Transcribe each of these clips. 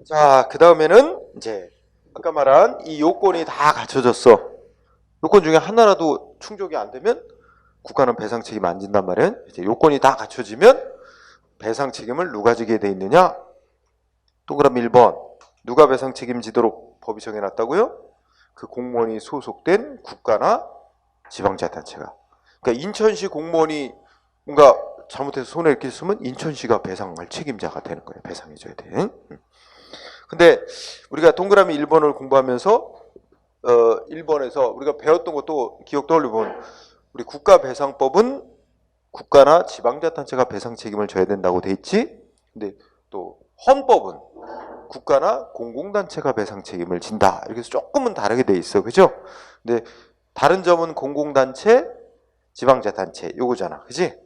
자, 그 다음에는 이제 아까 말한 이 요건이 다 갖춰졌어. 요건 중에 하나라도 충족이 안 되면 국가는 배상 책임 안 진단 말이야. 이제 요건이 다 갖춰지면 배상 책임을 누가 지게 돼 있느냐? 동그라미 1번. 누가 배상 책임지도록 법이 정해놨다고요? 그 공무원이 소속된 국가나 지방자치단체가. 그러니까 인천시 공무원이 뭔가 잘못해서 손해를 끼쳤으면 인천시가 배상할 책임자가 되는 거예요. 배상해줘야 돼. 응? 근데 우리가 동그라미 1번을 공부하면서 1번에서 우리가 배웠던 것도 기억 떠올려보면 우리 국가배상법은 국가나 지방자치단체가 배상 책임을 져야 된다고 돼 있지. 근데 또 헌법은 국가나 공공단체가 배상 책임을 진다. 이렇게 해서 조금은 다르게 돼 있어. 그죠? 근데 다른 점은 공공단체, 지방자치단체 요거잖아. 그지?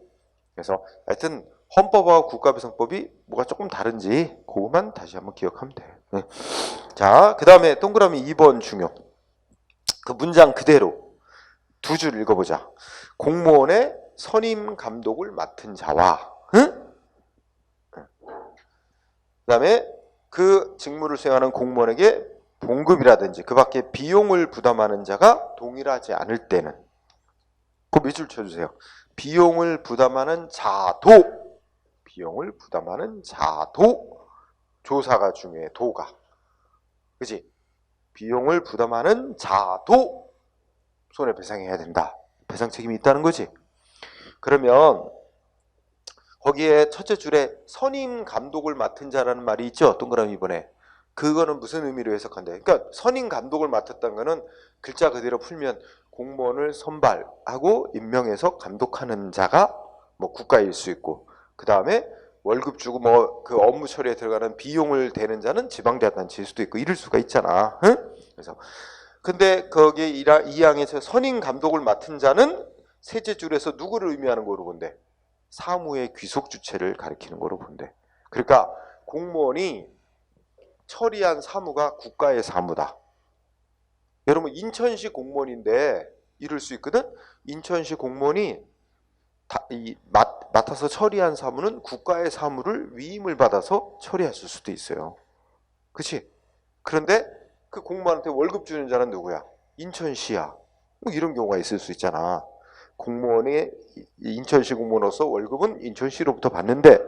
그래서 하여튼 헌법과 국가배상법이 뭐가 조금 다른지 그것만 다시 한번 기억하면 돼. 네. 자, 그 다음에 동그라미 2번 중요. 그 문장 그대로 두 줄 읽어보자. 공무원의 선임 감독을 맡은 자와 응? 그 다음에 그 직무를 수행하는 공무원에게 봉급이라든지 그 밖에 비용을 부담하는 자가 동일하지 않을 때는 그 밑줄 쳐주세요. 비용을 부담하는 자도 비용을 부담하는 자도 조사가 중요해. 도가 그지? 비용을 부담하는 자도 손해배상해야 된다. 배상 책임이 있다는 거지. 그러면 거기에 첫째 줄에 선임 감독을 맡은 자라는 말이 있죠. 동그라미 2번에. 그거는 무슨 의미로 해석한대? 그러니까 선임 감독을 맡았다는 거는 글자 그대로 풀면 공무원을 선발하고 임명해서 감독하는 자가 뭐 국가일 수 있고 그 다음에 월급 주고 뭐 그 업무 처리에 들어가는 비용을 대는 자는 지방자치단체일 수도 있고 이럴 수가 있잖아. 응? 그래서 근데 거기에 이 항에서 선임 감독을 맡은 자는 셋째 줄에서 누구를 의미하는 거로 본대? 사무의 귀속 주체를 가리키는 거로 본대. 그러니까 공무원이 처리한 사무가 국가의 사무다. 여러분 인천시 공무원인데 이럴 수 있거든. 인천시 공무원이 맡아서 처리한 사무는 국가의 사무를 위임을 받아서 처리했을 수도 있어요. 그렇지? 그런데 그 공무원한테 월급 주는 자는 누구야? 인천시야. 뭐 이런 경우가 있을 수 있잖아. 공무원이 인천시 공무원으로서 월급은 인천시로부터 받는데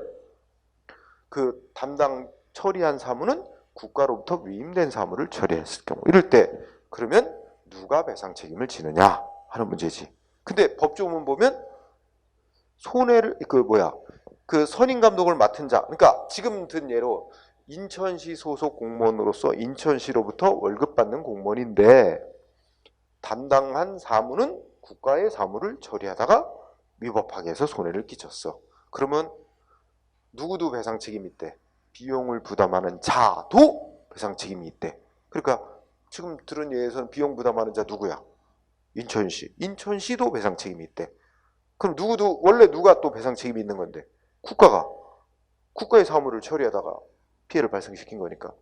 그 담당 처리한 사무는 국가로부터 위임된 사무를 처리했을 경우 이럴 때 그러면 누가 배상 책임을 지느냐 하는 문제지. 근데 법조문 보면 손해를 그 선임 감독을 맡은 자 그러니까 지금 든 예로 인천시 소속 공무원으로서 인천시로부터 월급 받는 공무원인데 담당한 사무는 국가의 사무를 처리하다가 위법하게 해서 손해를 끼쳤어. 그러면 누구도 배상 책임이 있대. 비용을 부담하는 자도 배상 책임이 있대. 그러니까 지금 들은 예에서는 비용 부담하는 자 누구야? 인천시. 인천시도 배상 책임이 있대. 그럼 누구도 원래 누가 또 배상 책임이 있는 건데? 국가가. 국가의 사무를 처리하다가 피해를 발생시킨 거니까.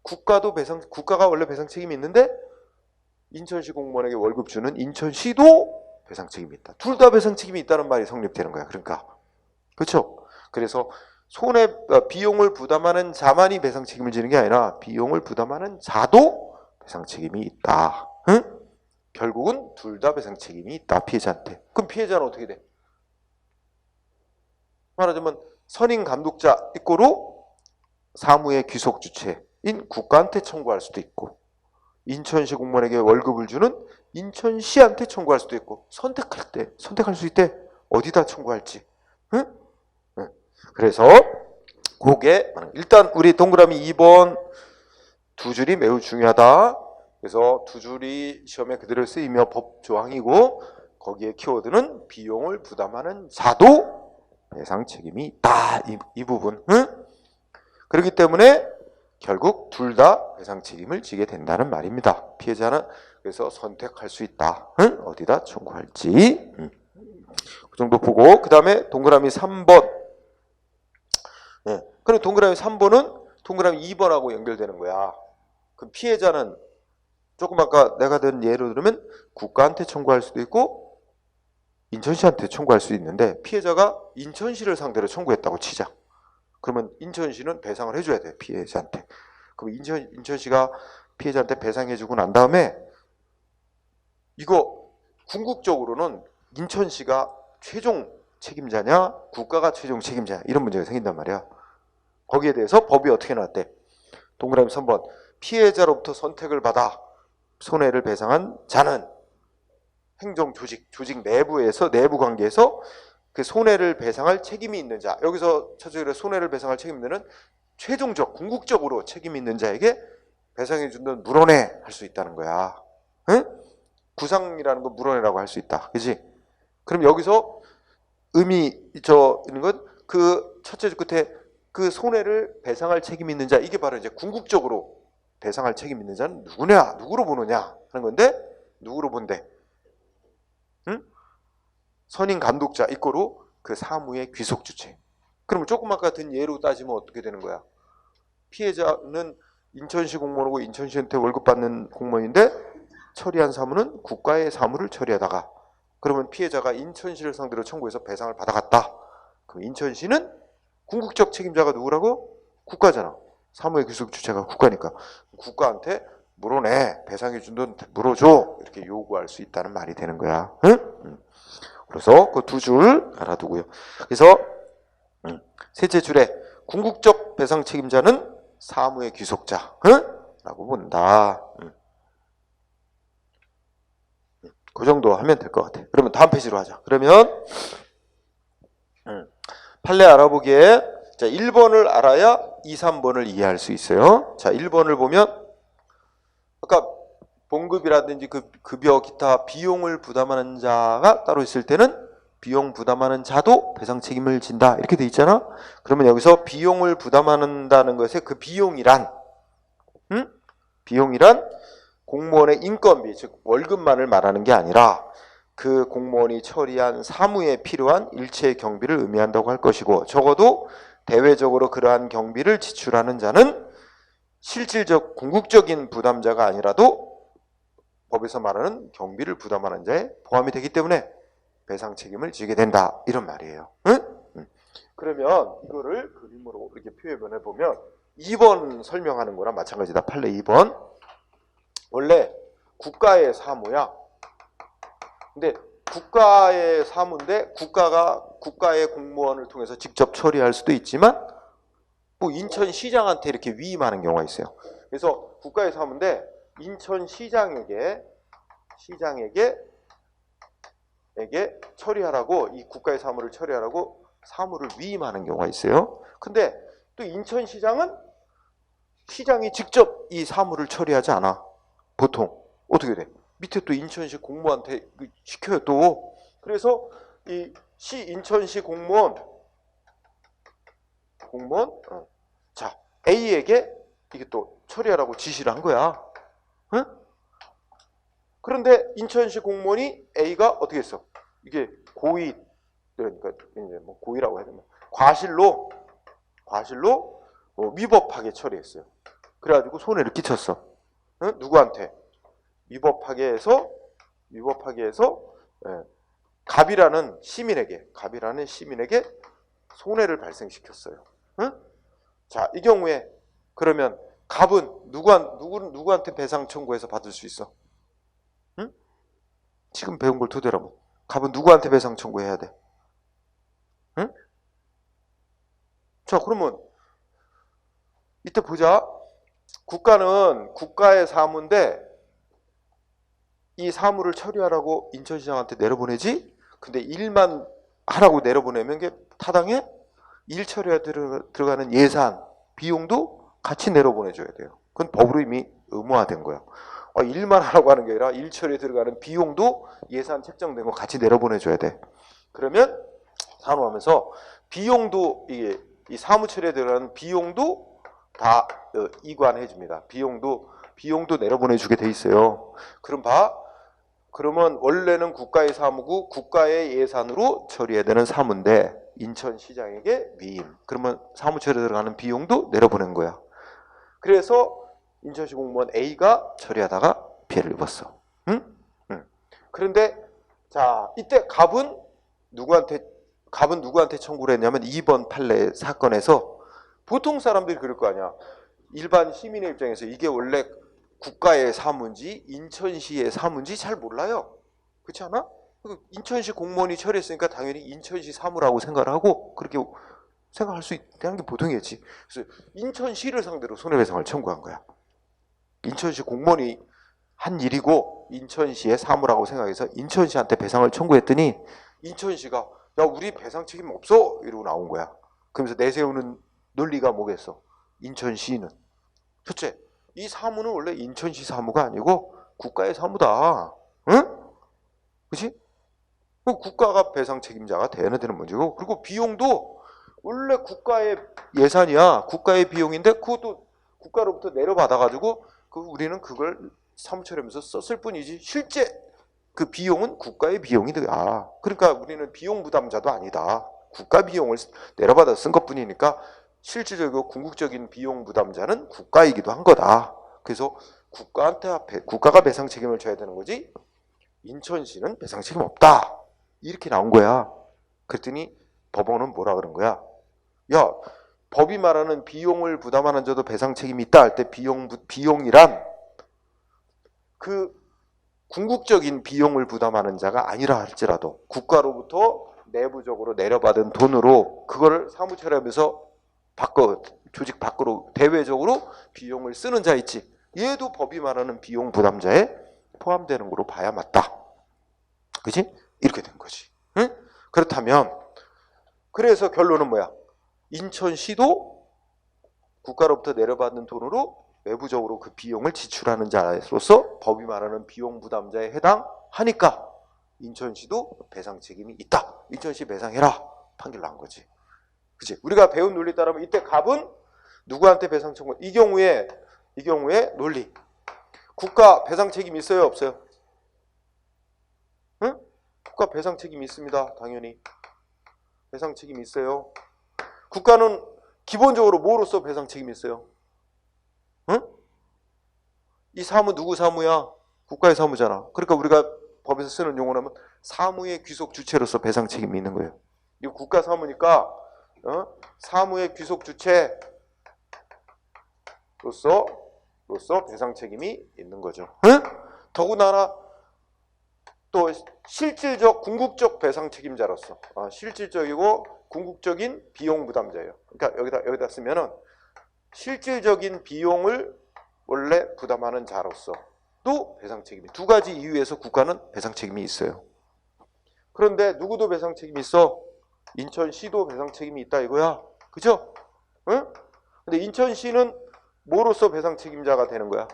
국가가 원래 배상 책임이 있는데 인천시 공무원에게 월급 주는 인천시도 배상 책임이 있다. 둘 다 배상 책임이 있다는 말이 성립되는 거야. 그러니까. 그렇죠? 그래서 비용을 부담하는 자만이 배상 책임을 지는 게 아니라 비용을 부담하는 자도 배상 책임이 있다. 응? 결국은 둘 다 배상 책임이 있다. 피해자한테. 그럼 피해자는 어떻게 돼? 말하자면 선임 감독자 이꼬로 사무의 귀속 주체인 국가한테 청구할 수도 있고 인천시 공무원에게 월급을 주는 인천시한테 청구할 수도 있고 선택할 수 있대. 어디다 청구할지. 응? 응. 그래서 그게 일단 우리 동그라미 2번 두 줄이 매우 중요하다. 그래서 두 줄이 시험에 그대로 쓰이며 법조항이고 거기에 키워드는 비용을 부담하는 자도 배상 책임이 있다. 이 부분. 응? 그렇기 때문에 결국 둘 다 배상 책임을 지게 된다는 말입니다. 피해자는 그래서 선택할 수 있다. 응? 어디다 청구할지. 그 정도 보고 그 다음에 동그라미 3번. 네. 그럼 동그라미 3번은 동그라미 2번하고 연결되는 거야. 그럼 피해자는 조금 아까 내가 든 예로 들으면 국가한테 청구할 수도 있고 인천시한테 청구할 수 있는데 피해자가 인천시를 상대로 청구했다고 치자. 그러면 인천시는 배상을 해줘야 돼. 피해자한테. 그럼 인천시가 피해자한테 배상해주고 난 다음에 이거 궁극적으로는 인천시가 최종 책임자냐 국가가 최종 책임자냐 이런 문제가 생긴단 말이야. 거기에 대해서 법이 어떻게 나왔대? 동그라미 3번 피해자로부터 선택을 받아 손해를 배상한 자는 행정 조직 내부에서 내부 관계에서 그 손해를 배상할 책임이 있는 자. 여기서 첫째로 손해를 배상할 책임 있는 최종적 궁극적으로 책임 있는 자에게 배상해 준다는 물어내 할 수 있다는 거야. 응? 구상이라는 건 물어내라고 할 수 있다. 그지? 그럼 여기서 의미 있는 건 그 첫째 줄 끝에 그 손해를 배상할 책임 있는 자, 이게 바로 이제 궁극적으로 배상할 책임 있는 자는 누구냐, 누구로 보느냐 하는 건데, 누구로 본대? 응? 선임 감독자 이꼬로 그 사무의 귀속 주체. 그럼 조금 아까 같은 예로 따지면 어떻게 되는 거야? 피해자는 인천시 공무원이고 인천시한테 월급 받는 공무원인데 처리한 사무는 국가의 사무를 처리하다가, 그러면 피해자가 인천시를 상대로 청구해서 배상을 받아갔다. 그럼 인천시는 궁극적 책임자가 누구라고? 국가잖아. 사무의 귀속 주체가 국가니까 국가한테 물어내, 배상해 준 돈 물어줘, 이렇게 요구할 수 있다는 말이 되는 거야. 응? 그래서 그 두 줄 알아두고요. 그래서 셋째 줄에 궁극적 배상 책임자는 사무의 귀속자, 라고 본다. 그 정도 하면 될 것 같아. 그러면 다음 페이지로 하자. 그러면 판례 알아보기에 자 1번을 알아야 2, 3번을 이해할 수 있어요. 자 1번을 보면 아까 봉급이라든지 그 급여 기타 비용을 부담하는 자가 따로 있을 때는 비용 부담하는 자도 배상 책임을 진다 이렇게 돼 있잖아. 그러면 여기서 비용을 부담한다는 것에 그 비용이란 비용이란 공무원의 인건비, 즉 월급만을 말하는 게 아니라 그 공무원이 처리한 사무에 필요한 일체의 경비를 의미한다고 할 것이고, 적어도 대외적으로 그러한 경비를 지출하는 자는 실질적 궁극적인 부담자가 아니라도 법에서 말하는 경비를 부담하는 자에 포함이 되기 때문에 배상 책임을 지게 된다 이런 말이에요. 그러면 이거를 그림으로 이렇게 표현해 보면 2번 설명하는 거랑 마찬가지다. 판례 2번. 원래 국가의 사무야. 근데 국가의 사무인데 국가가 국가의 공무원을 통해서 직접 처리할 수도 있지만 뭐 인천시장한테 이렇게 위임하는 경우가 있어요. 그래서 국가의 사무인데 인천시장에게 처리하라고, 이 국가의 사무를 처리하라고 사무를 위임하는 경우가 있어요. 근데 또 인천시장은 시장이 직접 이 사무를 처리하지 않아. 보통 어떻게 돼? 밑에 또 인천시 공무원한테 시켜요 또. 그래서 이 인천시 공무원 자 A에게 이게 또 처리하라고 지시를 한 거야. 응? 그런데 인천시 공무원이 A가 어떻게 했어? 이게 고의, 그러니까 이제 뭐 고의라고 해야 되나? 과실로 위법하게 처리했어요. 그래가지고 손해를 끼쳤어. 응? 누구한테? 위법하게 해서 갑이라는 시민에게 손해를 발생시켰어요. 응? 자, 이 경우에 그러면 갑은 누구한테 배상 청구해서 받을 수 있어? 응? 지금 배운 걸 토대로 하면 갑은 누구한테 배상 청구해야 돼? 응? 자, 그러면 이때 보자. 국가는 국가의 사무인데 이 사무를 처리하라고 인천시장한테 내려보내지? 근데 일만 하라고 내려보내면 게 타당해? 일 처리에 들어가는 예산, 비용도 같이 내려보내줘야 돼요. 그건 법으로 이미 의무화된 거야. 일만 하라고 하는 게 아니라 일 처리에 들어가는 비용도 예산 책정된 거 같이 내려보내줘야 돼. 그러면 산업하면서 비용도 이게 이 사무 처리에 들어가는 비용도 다 이관해 줍니다. 비용도 내려보내주게 돼 있어요. 그러면 원래는 국가의 사무고 국가의 예산으로 처리해야 되는 사무인데 인천시장에게 위임. 그러면 사무 처리에 들어가는 비용도 내려보낸 거야. 그래서 인천시 공무원 A가 처리하다가 피해를 입었어. 응? 그런데 자 이때 갑은 누구한테 청구를 했냐면 2번 판례 사건에서 보통 사람들이 그럴 거 아니야. 일반 시민의 입장에서 이게 원래 국가의 사무인지 인천시의 사무인지 잘 몰라요. 그렇지 않아? 인천시 공무원이 처리했으니까 당연히 인천시 사무라고 생각을 하고 그렇게 생각할 수 있다는 게 보통이겠지. 그래서 인천시를 상대로 손해배상을 청구한 거야. 인천시 공무원이 한 일이고 인천시의 사무라고 생각해서 인천시한테 배상을 청구했더니 인천시가 야 우리 배상 책임 없어 이러고 나온 거야. 그러면서 내세우는 논리가 뭐겠어? 인천시는 첫째, 이 사무는 원래 인천시 사무가 아니고 국가의 사무다. 응? 그치? 국가가 배상 책임자가 돼야 되는 문제고, 그리고 비용도 원래 국가의 예산이야. 국가의 비용인데 그것도 국가로부터 내려받아가지고 우리는 그걸 사무처리하면서 썼을 뿐이지 실제 그 비용은 국가의 비용이 돼야. 그러니까 우리는 비용 부담자도 아니다. 국가 비용을 내려받아 쓴 것뿐이니까 실질적이고 궁극적인 비용 부담자는 국가이기도 한 거다. 그래서 국가가 배상 책임을 져야 되는 거지 인천시는 배상 책임 없다. 이렇게 나온 거야. 그랬더니 법원은 뭐라 그런 거야? 야, 법이 말하는 비용을 부담하는 자도 배상 책임이 있다 할 때 비용이란 그 궁극적인 비용을 부담하는 자가 아니라 할지라도 국가로부터 내부적으로 내려받은 돈으로 그걸 사무처리하면서 조직 밖으로 대외적으로 비용을 쓰는 자 있지. 얘도 법이 말하는 비용 부담자에 포함되는 거로 봐야 맞다. 그지? 이렇게 된 거지. 응? 그렇다면 그래서 결론은 뭐야? 인천시도 국가로부터 내려받는 돈으로 외부적으로 그 비용을 지출하는 자로서 법이 말하는 비용 부담자에 해당하니까 인천시도 배상 책임이 있다. 인천시 배상해라. 판결 난 거지. 그치? 우리가 배운 논리 따르면 이때 갑은 누구한테 배상 청구? 이 경우에 논리. 국가 배상 책임 있어요, 없어요? 응? 국가 배상 책임이 있습니다. 당연히. 배상 책임이 있어요. 국가는 기본적으로 뭐로서 배상 책임이 있어요? 응? 이 사무 누구 사무야? 국가의 사무잖아. 그러니까 우리가 법에서 쓰는 용어라면 사무의 귀속 주체로서 배상 책임이 있는 거예요. 이거 국가 사무니까 사무의 귀속 주체로서 배상 책임이 있는 거죠. 응? 더군다나 또 실질적 궁극적 배상 책임자로서 실질적이고 궁극적인 비용 부담자예요. 그러니까 여기다 쓰면은 실질적인 비용을 원래 부담하는 자로서 또 배상 책임이 두 가지 이유에서 국가는 배상 책임이 있어요. 그런데 누구도 배상 책임이 있어? 인천시도 배상 책임이 있다 이거야. 그죠? 응? 근데 인천시는 뭐로서 배상 책임자가 되는 거야?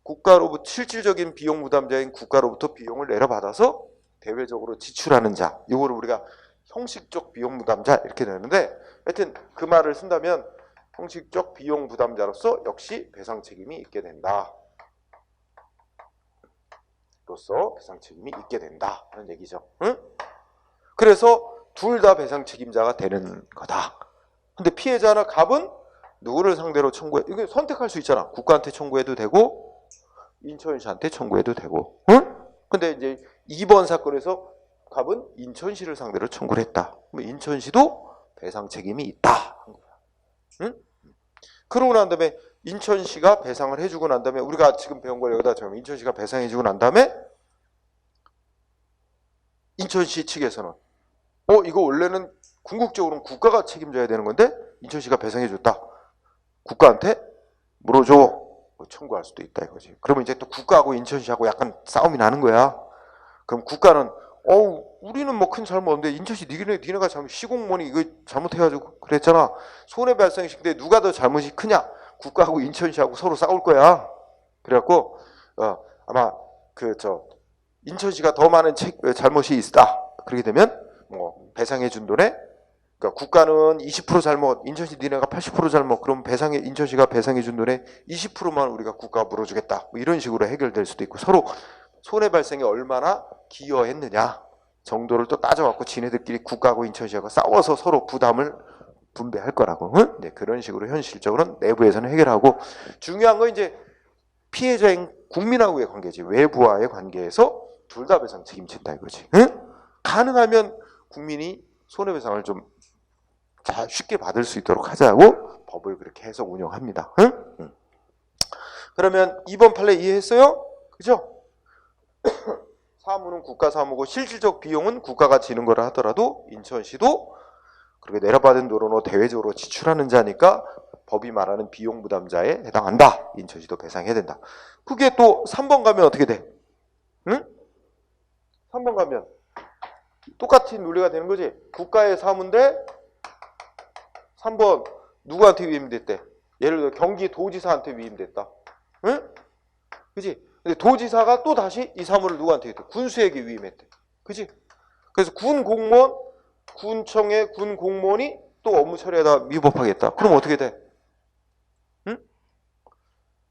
국가로부터 실질적인 비용 부담자인 국가로부터 비용을 내려받아서 대외적으로 지출하는 자. 이거를 우리가 형식적 비용 부담자 이렇게 되는데 하여튼 그 말을 쓴다면 형식적 비용 부담자로서 역시 배상 책임이 있게 된다. 로서 배상 책임이 있게 된다. 하는 얘기죠. 응? 그래서 둘 다 배상 책임자가 되는 거다. 근데 피해자나 갑은 누구를 상대로 청구해? 이거 선택할 수 있잖아. 국가한테 청구해도 되고 인천시한테 청구해도 되고. 응? 근데 이제 이번 사건에서 갑은 인천시를 상대로 청구를 했다. 그럼 인천시도 배상 책임이 있다. 한 거야. 응? 그러고 난 다음에 인천시가 배상을 해주고 난 다음에 우리가 지금 배운 걸 여기다 적으면 인천시가 배상해주고 난 다음에 인천시 측에서는 이거 원래는 궁극적으로는 국가가 책임져야 되는 건데 인천시가 배상해줬다. 국가한테 물어줘. 청구할 수도 있다 이거지. 그러면 이제 또 국가하고 인천시하고 약간 싸움이 나는 거야. 그럼 국가는 우리는 뭐 큰 잘못 없는데 인천시 니네가 시공무원이 이거 잘못해가지고 그랬잖아. 손해 발생시킬 때 누가 더 잘못이 크냐? 국가하고 인천시하고 서로 싸울 거야. 그래갖고 아마 인천시가 더 많은 잘못이 있다. 그렇게 되면 뭐 배상해준 돈에 그러니까 국가는 20% 잘못, 인천시 니네가 80% 잘못, 그럼 인천시가 배상해준 돈에 20%만 우리가 국가가 물어주겠다. 뭐 이런 식으로 해결될 수도 있고 서로 손해 발생에 얼마나 기여했느냐 정도를 또 따져갖고 지네들끼리 국가하고 인천시하고 싸워서 서로 부담을 분배할 거라고. 응? 네, 그런 식으로 현실적으로는 내부에서는 해결하고 중요한 건 이제 피해자인 국민하고의 관계지. 외부와의 관계에서 둘 다 배상 책임진다 이거지. 응? 가능하면 국민이 손해배상을 좀 쉽게 받을 수 있도록 하자고 법을 그렇게 해서 운영합니다. 응? 응. 그러면 2번 판례 이해했어요? 그죠? 사무는 국가 사무고 실질적 비용은 국가가 지는 거라 하더라도 인천시도 그렇게 내려받은 도로로 대외적으로 지출하는 자니까 법이 말하는 비용 부담자에 해당한다. 인천시도 배상해야 된다. 그게 또 3번 가면 어떻게 돼? 응? 3번 가면 똑같은 논리가 되는 거지. 국가의 사무인데 3번 누구한테 위임됐대? 예를 들어 경기도지사한테 위임됐다. 응? 그지? 근데 도지사가 또 다시 이 사무를 누구한테 했대? 군수에게 위임했대. 그지? 그래서 군 공무원, 군청의 군 공무원이 또 업무 처리하다 위법하겠다. 그럼 어떻게 돼? 응?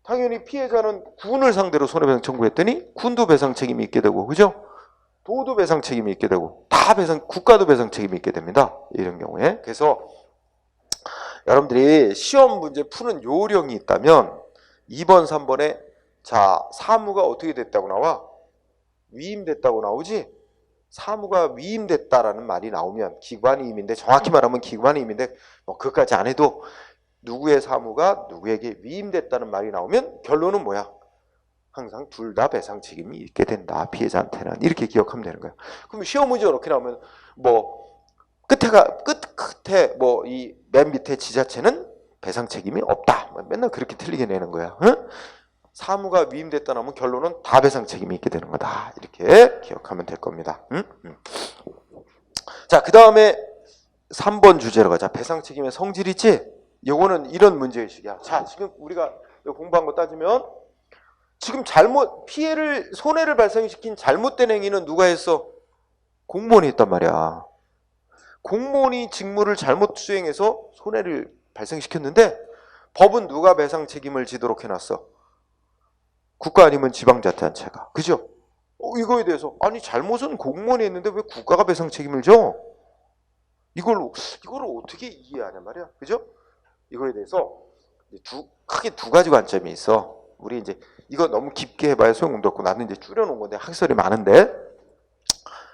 당연히 피해자는 군을 상대로 손해배상 청구했더니 군도 배상 책임이 있게 되고, 그죠? 도도 배상 책임이 있게 되고, 다 배상, 국가도 배상 책임이 있게 됩니다. 이런 경우에. 그래서 여러분들이 시험 문제 푸는 요령이 있다면 2번, 3번에 자, 사무가 어떻게 됐다고 나와? 위임됐다고 나오지? 사무가 위임됐다라는 말이 나오면 기관이임인데, 정확히 말하면 기관이임인데 뭐 그것까지 안 해도 누구의 사무가 누구에게 위임됐다는 말이 나오면 결론은 뭐야? 항상 둘 다 배상 책임이 있게 된다. 피해자한테는. 이렇게 기억하면 되는 거야. 그럼 시험 문제가 이렇게 나오면 뭐 끝에 뭐 이 맨 밑에 지자체는 배상 책임이 없다. 맨날 그렇게 틀리게 내는 거야. 응? 사무가 위임됐다 나오면 결론은 다 배상 책임이 있게 되는 거다. 이렇게 기억하면 될 겁니다. 응? 자, 그 다음에 3번 주제로 가자. 배상 책임의 성질 있지? 요거는 이런 문제의식이야. 자, 지금 우리가 공부한 거 따지면 지금 손해를 발생시킨 잘못된 행위는 누가 했어? 공무원이 했단 말이야. 공무원이 직무를 잘못 수행해서 손해를 발생시켰는데 법은 누가 배상 책임을 지도록 해놨어? 국가 아니면 지방자치단체가. 그죠? 이거에 대해서 아니 잘못은 공무원이 했는데 왜 국가가 배상 책임을 져? 이거를 어떻게 이해하냐 말이야. 그죠? 이거에 대해서 크게 두 가지 관점이 있어. 우리 이제 이거 너무 깊게 해봐야 소용도 없고 나는 이제 줄여놓은 건데 학설이 많은데,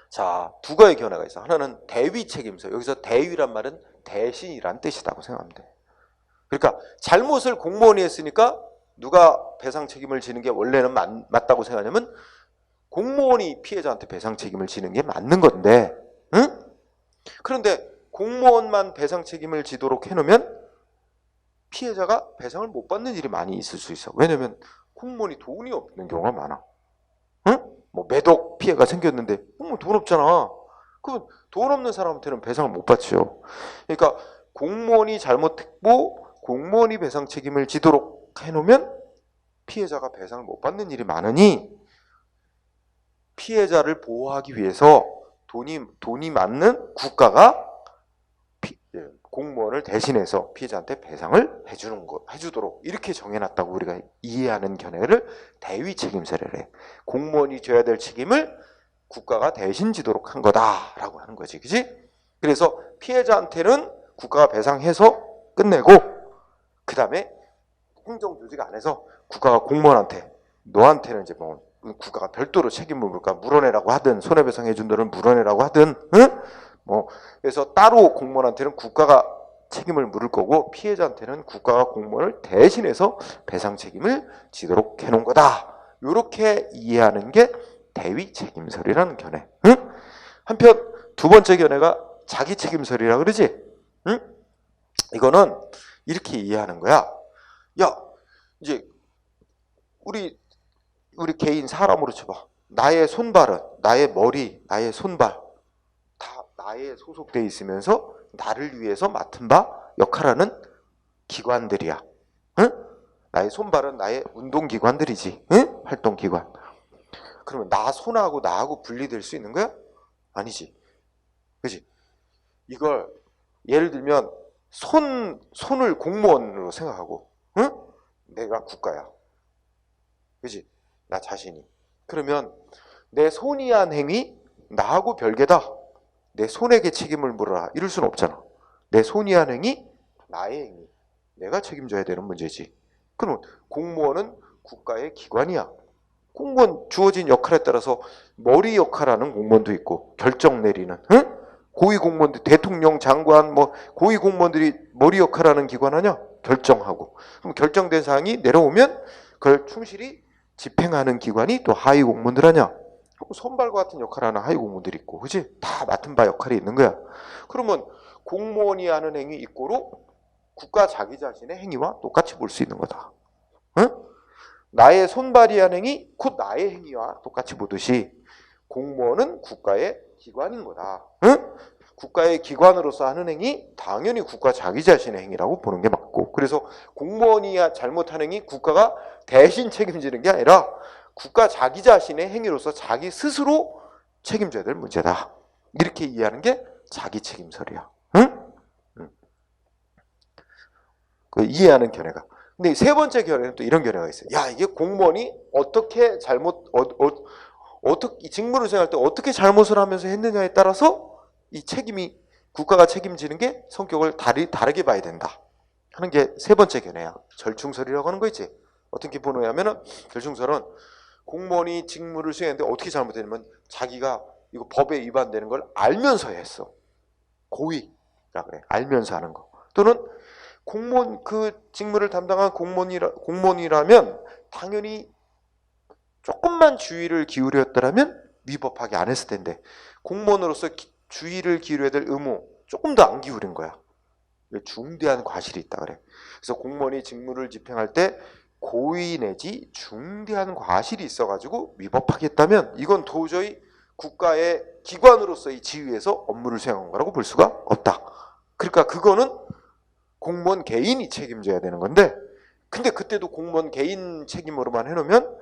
자, 두 가지 견해가 있어. 하나는 대위 책임서. 여기서 대위란 말은 대신이란 뜻이라고 생각하면 돼. 그러니까 잘못을 공무원이 했으니까 누가 배상 책임을 지는 게 원래는 맞다고 생각하냐면 공무원이 피해자한테 배상 책임을 지는 게 맞는 건데, 응? 그런데 공무원만 배상 책임을 지도록 해놓으면 피해자가 배상을 못 받는 일이 많이 있을 수 있어. 왜냐면 공무원이 돈이 없는 경우가 많아. 응? 뭐 매독 피해가 생겼는데 돈 없잖아. 그럼 돈 없는 사람한테는 배상을 못 받죠. 그러니까 공무원이 잘못했고 공무원이 배상 책임을 지도록 해놓으면 피해자가 배상을 못 받는 일이 많으니 피해자를 보호하기 위해서 돈이 맞는 국가가 공무원을 대신해서 피해자한테 배상을 해주도록 이렇게 정해놨다고 우리가 이해하는 견해를 대위 책임서를 해. 공무원이 져야 될 책임을 국가가 대신 지도록 한 거다라고 하는 거지, 그지? 그래서 피해자한테는 국가가 배상해서 끝내고, 그 다음에 행정조직 안에서 국가가 공무원한테 너한테는 이제 뭐 국가가 별도로 책임을 물까 물어내라고 하든 손해배상 해준다는 물어내라고 하든, 응? 뭐 그래서 따로 공무원한테는 국가가 책임을 물을 거고 피해자한테는 국가가 공무원을 대신해서 배상 책임을 지도록 해놓은 거다. 이렇게 이해하는 게 대위 책임설이라는 견해. 응? 한편 두 번째 견해가 자기 책임설이라 그러지. 응? 이거는 이렇게 이해하는 거야. 야, 이제 우리 개인 사람으로 쳐봐. 나의 손발은, 나의 머리, 나의 손발 다 나에 소속돼 있으면서 나를 위해서 맡은 바 역할하는 기관들이야. 응? 나의 손발은 나의 운동기관들이지. 응? 활동기관. 그러면 나 손하고 나하고 분리될 수 있는 거야? 아니지. 그치? 이걸 예를 들면 손을 공무원으로 생각하고, 응? 내가 국가야. 그치? 나 자신이. 그러면 내 손이 한 행위 나하고 별개다. 내 손에게 책임을 물어라. 이럴 수는 없잖아. 내 손이 한 행위, 나의 행위. 내가 책임져야 되는 문제지. 그러면 공무원은 국가의 기관이야. 공무원 주어진 역할에 따라서 머리 역할하는 공무원도 있고 결정 내리는, 응? 고위 공무원들, 대통령, 장관, 뭐 고위 공무원들이 머리 역할하는 기관 아니야? 결정하고. 그럼 결정된 사항이 내려오면 그걸 충실히 집행하는 기관이 또 하위 공무원들 아니야? 손발과 같은 역할을 하는 하위 공무원들이 있고, 그지? 다 맡은 바 역할이 있는 거야. 그러면 공무원이 하는 행위 이꼬로 국가 자기 자신의 행위와 똑같이 볼 수 있는 거다. 응? 나의 손발이 하는 행위 곧 나의 행위와 똑같이 보듯이 공무원은 국가의 기관인 거다. 응? 국가의 기관으로서 하는 행위 당연히 국가 자기 자신의 행위라고 보는 게 맞고, 그래서 공무원이 잘못한 행위 국가가 대신 책임지는 게 아니라 국가 자기 자신의 행위로서 자기 스스로 책임져야 될 문제다. 이렇게 이해하는 게 자기 책임설이야. 응? 그 이해하는 견해가. 근데 세 번째 견해는 또 이런 견해가 있어요. 야, 이게 공무원이 어떻게 어떻게 직무를 수행할 때 어떻게 잘못을 하면서 했느냐에 따라서 이 책임이 국가가 책임지는 게 성격을 다르게 봐야 된다 하는 게 세 번째 견해야. 절충설이라고 하는 거 있지. 어떻게 보느냐면은 절충설은 공무원이 직무를 수행했는데 어떻게 잘못했냐면 자기가 이거 법에 위반되는 걸 알면서 했어. 고의라 그래. 알면서 하는 거. 또는 공무원 그 직무를 담당한 공무원이라면 당연히 조금만 주의를 기울였더라면 위법하게 안 했을 텐데 공무원으로서 주의를 기울여야 될 의무 조금 더 안 기울인 거야. 중대한 과실이 있다 그래. 그래서 공무원이 직무를 집행할 때 고의 내지 중대한 과실이 있어가지고 위법하게 했다면 이건 도저히 국가의 기관으로서의 지위에서 업무를 수행한 거라고 볼 수가 없다. 그러니까 그거는 공무원 개인이 책임져야 되는 건데, 근데 그때도 공무원 개인 책임으로만 해놓으면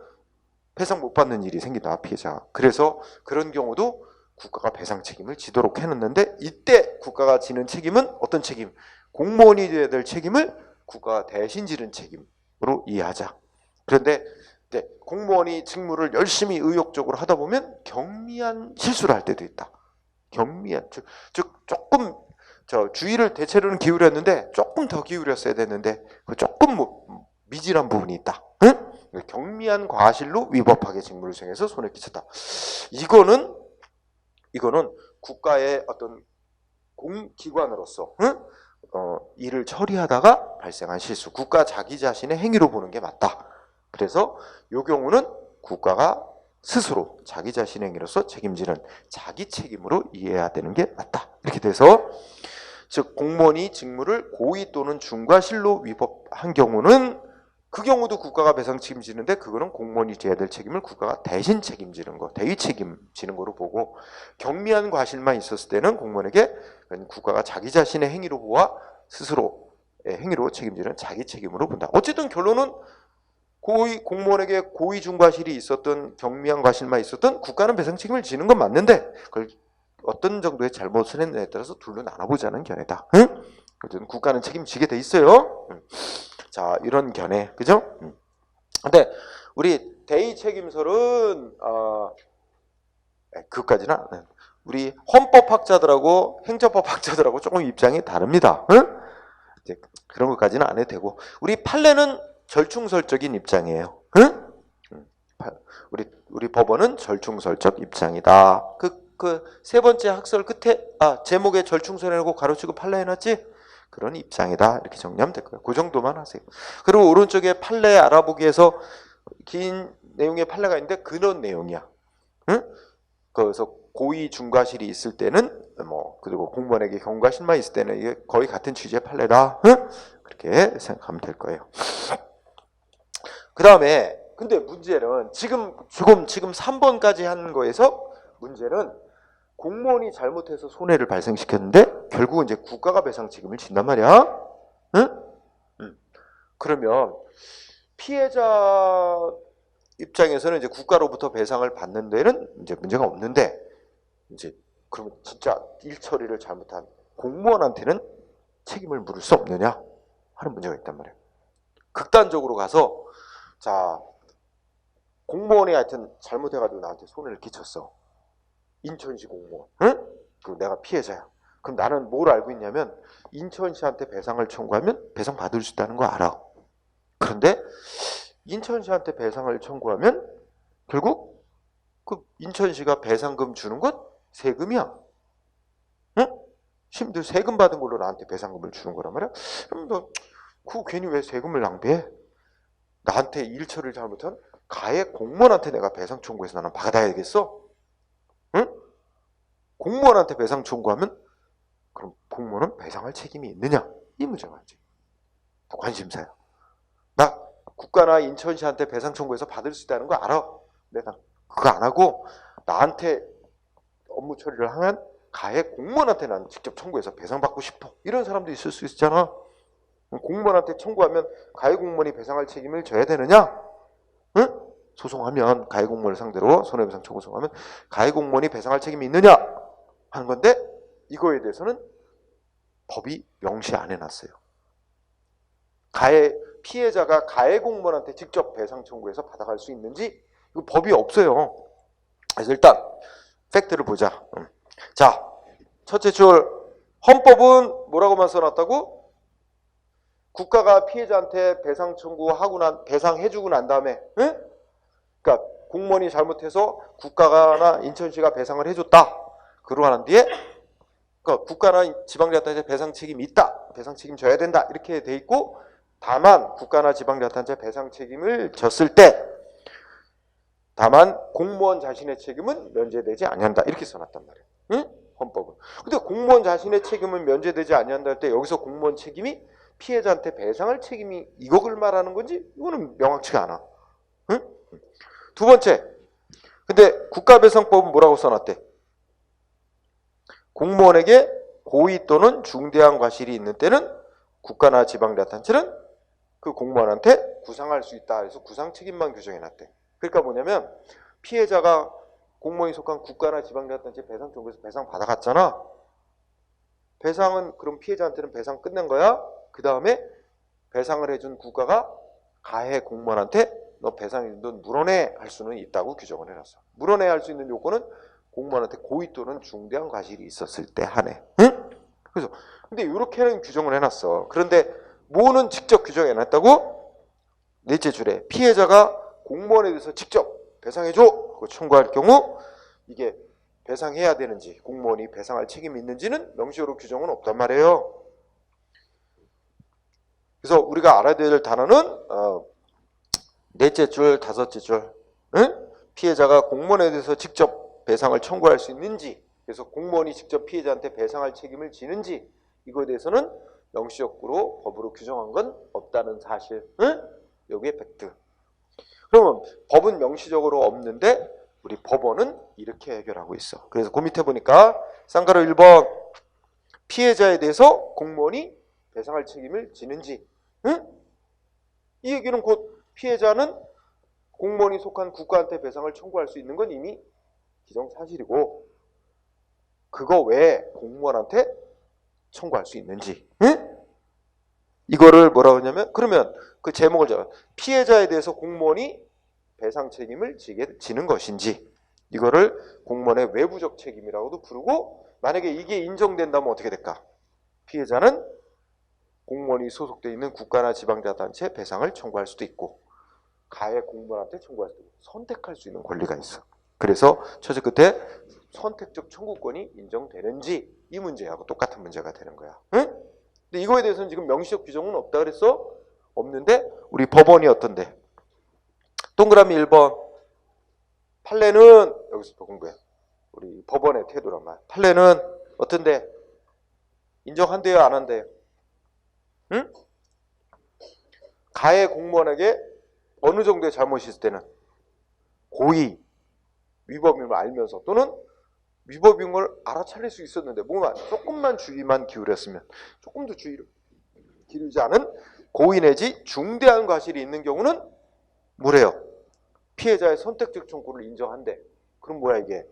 배상 못 받는 일이 생긴다, 피해자. 그래서 그런 경우도 국가가 배상 책임을 지도록 해놓는데, 이때 국가가 지는 책임은 어떤 책임? 공무원이 져야 될 책임을 국가가 대신 지는 책임으로 이해하자. 그런데 공무원이 직무를 열심히 의욕적으로 하다 보면 경미한 실수를 할 때도 있다. 경미한, 즉 조금 주의를 대체로는 기울였는데 조금 더 기울였어야 됐는데 조금 미진한 부분이 있다. 응? 경미한 과실로 위법하게 직무를 수행해서 손해 끼쳤다. 이거는 국가의 어떤 공기관으로서 일을 처리하다가 발생한 실수, 국가 자기 자신의 행위로 보는 게 맞다. 그래서 이 경우는 국가가 스스로 자기 자신의 행위로서 책임지는 자기 책임으로 이해해야 되는 게 맞다. 이렇게 돼서 즉 공무원이 직무를 고의 또는 중과실로 위법한 경우는 그 경우도 국가가 배상 책임지는데 그거는 공무원이 져야 될 책임을 국가가 대신 책임지는 거, 대위 책임지는 거로 보고, 경미한 과실만 있었을 때는 공무원에게 국가가 자기 자신의 행위로 보아 스스로의 행위로 책임지는 자기 책임으로 본다. 어쨌든 결론은 공무원에게 고의 중과실이 있었던 경미한 과실만 있었던 국가는 배상 책임을 지는 건 맞는데 그걸 어떤 정도의 잘못을 했느냐에 따라서 둘로 나눠보자는 견해다. 응? 어쨌든 국가는 책임지게 돼 있어요. 자, 이런 견해, 그죠? 근데 우리 대의 책임설은 그것까지는 우리 헌법학자들하고 행정법학자들하고 조금 입장이 다릅니다. 응? 이제 그런 것까지는 안 해도 되고, 우리 판례는 절충설적인 입장이에요. 응? 우리 법원은 절충설적 입장이다. 그 세 번째 학설 끝에 제목에 절충설이라고 가로치고 판례 해놨지? 그런 입장이다. 이렇게 정리하면 될 거예요. 그 정도만 하세요. 그리고 오른쪽에 판례 알아보기에서 긴 내용의 판례가 있는데 그런 내용이야. 응? 그래서 고의 중과실이 있을 때는 그리고 공무원에게 경과실만 있을 때는 이게 거의 같은 취지의 판례다. 응? 그렇게 생각하면 될 거예요. 그 다음에 근데 문제는 지금 3번까지 한 거에서 문제는 공무원이 잘못해서 손해를 발생시켰는데 결국은 이제 국가가 배상 책임을 진단 말이야. 응? 그러면 피해자 입장에서는 이제 국가로부터 배상을 받는 데는 이제 문제가 없는데, 이제 그러면 진짜 일 처리를 잘못한 공무원한테는 책임을 물을 수 없느냐 하는 문제가 있단 말이에요. 극단적으로 가서 자, 공무원이 하여튼 잘못해가지고 나한테 손해를 끼쳤어. 인천시 공무원. 응? 그리고 내가 피해자야. 그럼 나는 뭘 알고 있냐면 인천시한테 배상을 청구하면 배상 받을 수 있다는 거 알아. 그런데 인천시한테 배상을 청구하면 결국 그 인천시가 배상금 주는 건 세금이야. 응? 심지어 세금 받은 걸로 나한테 배상금을 주는 거란 말이야. 그럼 너 그거 괜히 왜 세금을 낭비해? 나한테 일 처리를 잘못한 가해 공무원한테 내가 배상 청구해서 나는 받아야겠어? 응? 공무원한테 배상 청구하면 그럼 공무원은 배상할 책임이 있느냐? 이 문제가 이제 관심사야. 나 국가나 인천시한테 배상 청구해서 받을 수 있다는 거 알아. 내가 그거 안 하고 나한테 업무 처리를 하면 가해 공무원한테 난 직접 청구해서 배상받고 싶어. 이런 사람도 있을 수 있잖아. 공무원한테 청구하면 가해 공무원이 배상할 책임을 져야 되느냐? 응? 소송하면 가해 공무원을 상대로 손해배상 청구 소송하면 가해 공무원이 배상할 책임이 있느냐 하는 건데 이거에 대해서는 법이 명시 안 해놨어요. 가해 피해자가 가해 공무원한테 직접 배상 청구해서 받아갈 수 있는지 이거 법이 없어요. 그래서 일단 팩트를 보자. 자, 첫째 줄 헌법은 뭐라고만 써놨다고? 국가가 피해자한테 배상 청구하고 배상해주고 난 다음에, 응? 그러니까 공무원이 잘못해서 국가나 인천시가 배상을 해줬다. 그러고 난 뒤에, 그러니까 국가나 지방자치단체 배상 책임이 있다. 배상 책임 져야 된다. 이렇게 돼 있고, 다만 국가나 지방자치단체 배상 책임을 졌을 때, 다만 공무원 자신의 책임은 면제되지 아니한다. 이렇게 써놨단 말이에요. 응? 헌법은. 근데 공무원 자신의 책임은 면제되지 아니한다 할 때 여기서 공무원 책임이 피해자한테 배상할 책임이 이걸 말하는 건지 이거는 명확치가 않아. 응? 두 번째. 근데 국가배상법은 뭐라고 써놨대? 공무원에게 고의 또는 중대한 과실이 있는 때는 국가나 지방자치단체는 그 공무원한테 구상할 수 있다. 그래서 구상 책임만 규정해놨대. 그러니까 뭐냐면 피해자가 공무원이 속한 국가나 지방자치단체 배상 청구에서 배상 받아갔잖아. 배상은 그럼 피해자한테는 배상 끝낸 거야. 그 다음에 배상을 해준 국가가 가해 공무원한테 너 배상해준 돈 물어내 할 수는 있다고 규정을 해놨어. 물어내야 할 수 있는 요건은 공무원한테 고의 또는 중대한 과실이 있었을 때 하네. 응? 그래서 근데 이렇게는 규정을 해놨어. 그런데 뭐는 직접 규정해놨다고? 넷째 줄에 피해자가 공무원에 대해서 직접 배상해줘 그거 청구할 경우 이게 배상해야 되는지 공무원이 배상할 책임이 있는지는 명시적으로 규정은 없단 말이에요. 그래서 우리가 알아야 될 단어는 넷째 줄, 다섯째 줄. 응? 피해자가 공무원에 대해서 직접 배상을 청구할 수 있는지 그래서 공무원이 직접 피해자한테 배상할 책임을 지는지 이거에 대해서는 명시적으로 법으로 규정한 건 없다는 사실. 응? 여기에 팩트. 그러면 법은 명시적으로 없는데 우리 법원은 이렇게 해결하고 있어. 그래서 그 밑에 보니까 쌍가루 1번 피해자에 대해서 공무원이 배상할 책임을 지는지 응? 이 얘기는 곧 피해자는 공무원이 속한 국가한테 배상을 청구할 수 있는 건 이미 기정사실이고 그거 외에 공무원한테 청구할 수 있는지 응? 이거를 뭐라고 하냐면 그러면 그 제목을 잡아 피해자에 대해서 공무원이 배상 책임을 지는 것인지 이거를 공무원의 외부적 책임이라고도 부르고 만약에 이게 인정된다면 어떻게 될까? 피해자는 공무원이 소속되어 있는 국가나 지방자치단체 배상을 청구할 수도 있고 가해 공무원한테 청구할 수도 있고 선택할 수 있는 권리가 있어. 그래서 처제 끝에 선택적 청구권이 인정되는지 이 문제하고 똑같은 문제가 되는 거야. 응? 근데 이거에 대해서는 지금 명시적 규정은 없다 그랬어? 없는데 우리 법원이 어떤데? 동그라미 1번 판례는 여기서 또 공부해. 우리 법원의 태도란 말. 판례는 어떤데? 인정한대요 안 한대요? 응? 가해 공무원에게 어느 정도의 잘못이 있을 때는 고의 위법임을 알면서 또는 위법인 걸 알아차릴 수 있었는데 뭔가 조금만 주의만 기울였으면 조금 더 주의를 기울이지 않은 고의 내지 중대한 과실이 있는 경우는 뭐래요? 피해자의 선택적 청구를 인정한대. 그럼 뭐야 이게?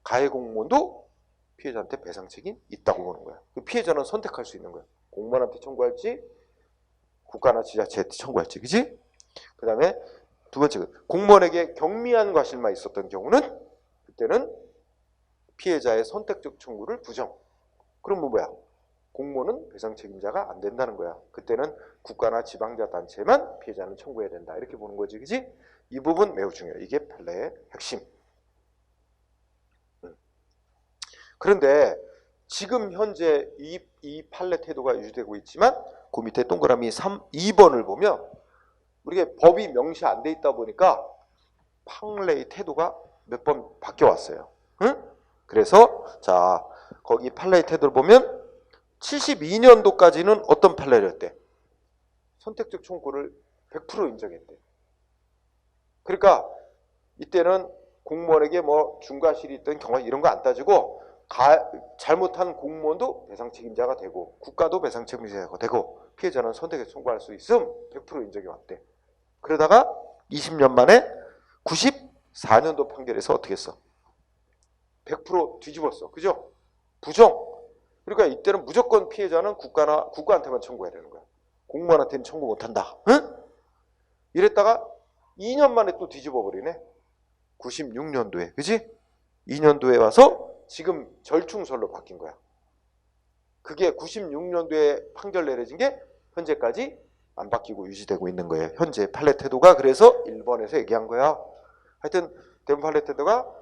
가해 공무원도 피해자한테 배상 책임이 있다고 보는 거야. 피해자는 선택할 수 있는 거야. 공무원한테 청구할지 국가나 지자체한테 청구할지. 그지? 그 다음에 두 번째 공무원에게 경미한 과실만 있었던 경우는 그때는 피해자의 선택적 청구를 부정. 그럼 뭐야? 공무원은 배상 책임자가 안 된다는 거야. 그때는 국가나 지방자치단체만 피해자는 청구해야 된다. 이렇게 보는 거지. 그지? 이 부분 매우 중요해. 이게 판례의 핵심. 그런데 지금 현재 이 판례 태도가 유지되고 있지만 그 밑에 동그라미 2번을 보면 우리가 법이 명시 안 돼 있다 보니까 판례의 태도가 몇 번 바뀌어 왔어요. 응? 그래서 자 거기 판례의 태도를 보면 72년도까지는 어떤 판례였대? 선택적 청구를 100% 인정했대. 그러니까 이때는 공무원에게 뭐 중과실이 있든 경과 이런 거 안 따지고 잘못한 공무원도 배상 책임자가 되고 국가도 배상 책임자가 되고 피해자는 선택에 청구할 수 있음 100% 인정해 왔대. 그러다가 20년 만에 94년도 판결에서 어떻게 했어? 100% 뒤집었어. 그죠? 부정. 그러니까 이때는 무조건 피해자는 국가한테만 청구해야 되는 거야. 공무원한테는 청구 못한다. 응? 이랬다가 2년 만에 또 뒤집어 버리네. 96년도에. 그지? 2년도에 와서 지금 절충설로 바뀐 거야. 그게 96년도에 판결 내려진 게 현재까지 안 바뀌고 유지되고 있는 거예요. 현재 판례 태도가. 그래서 1번에서 얘기한 거야. 하여튼 대부분 판례 태도가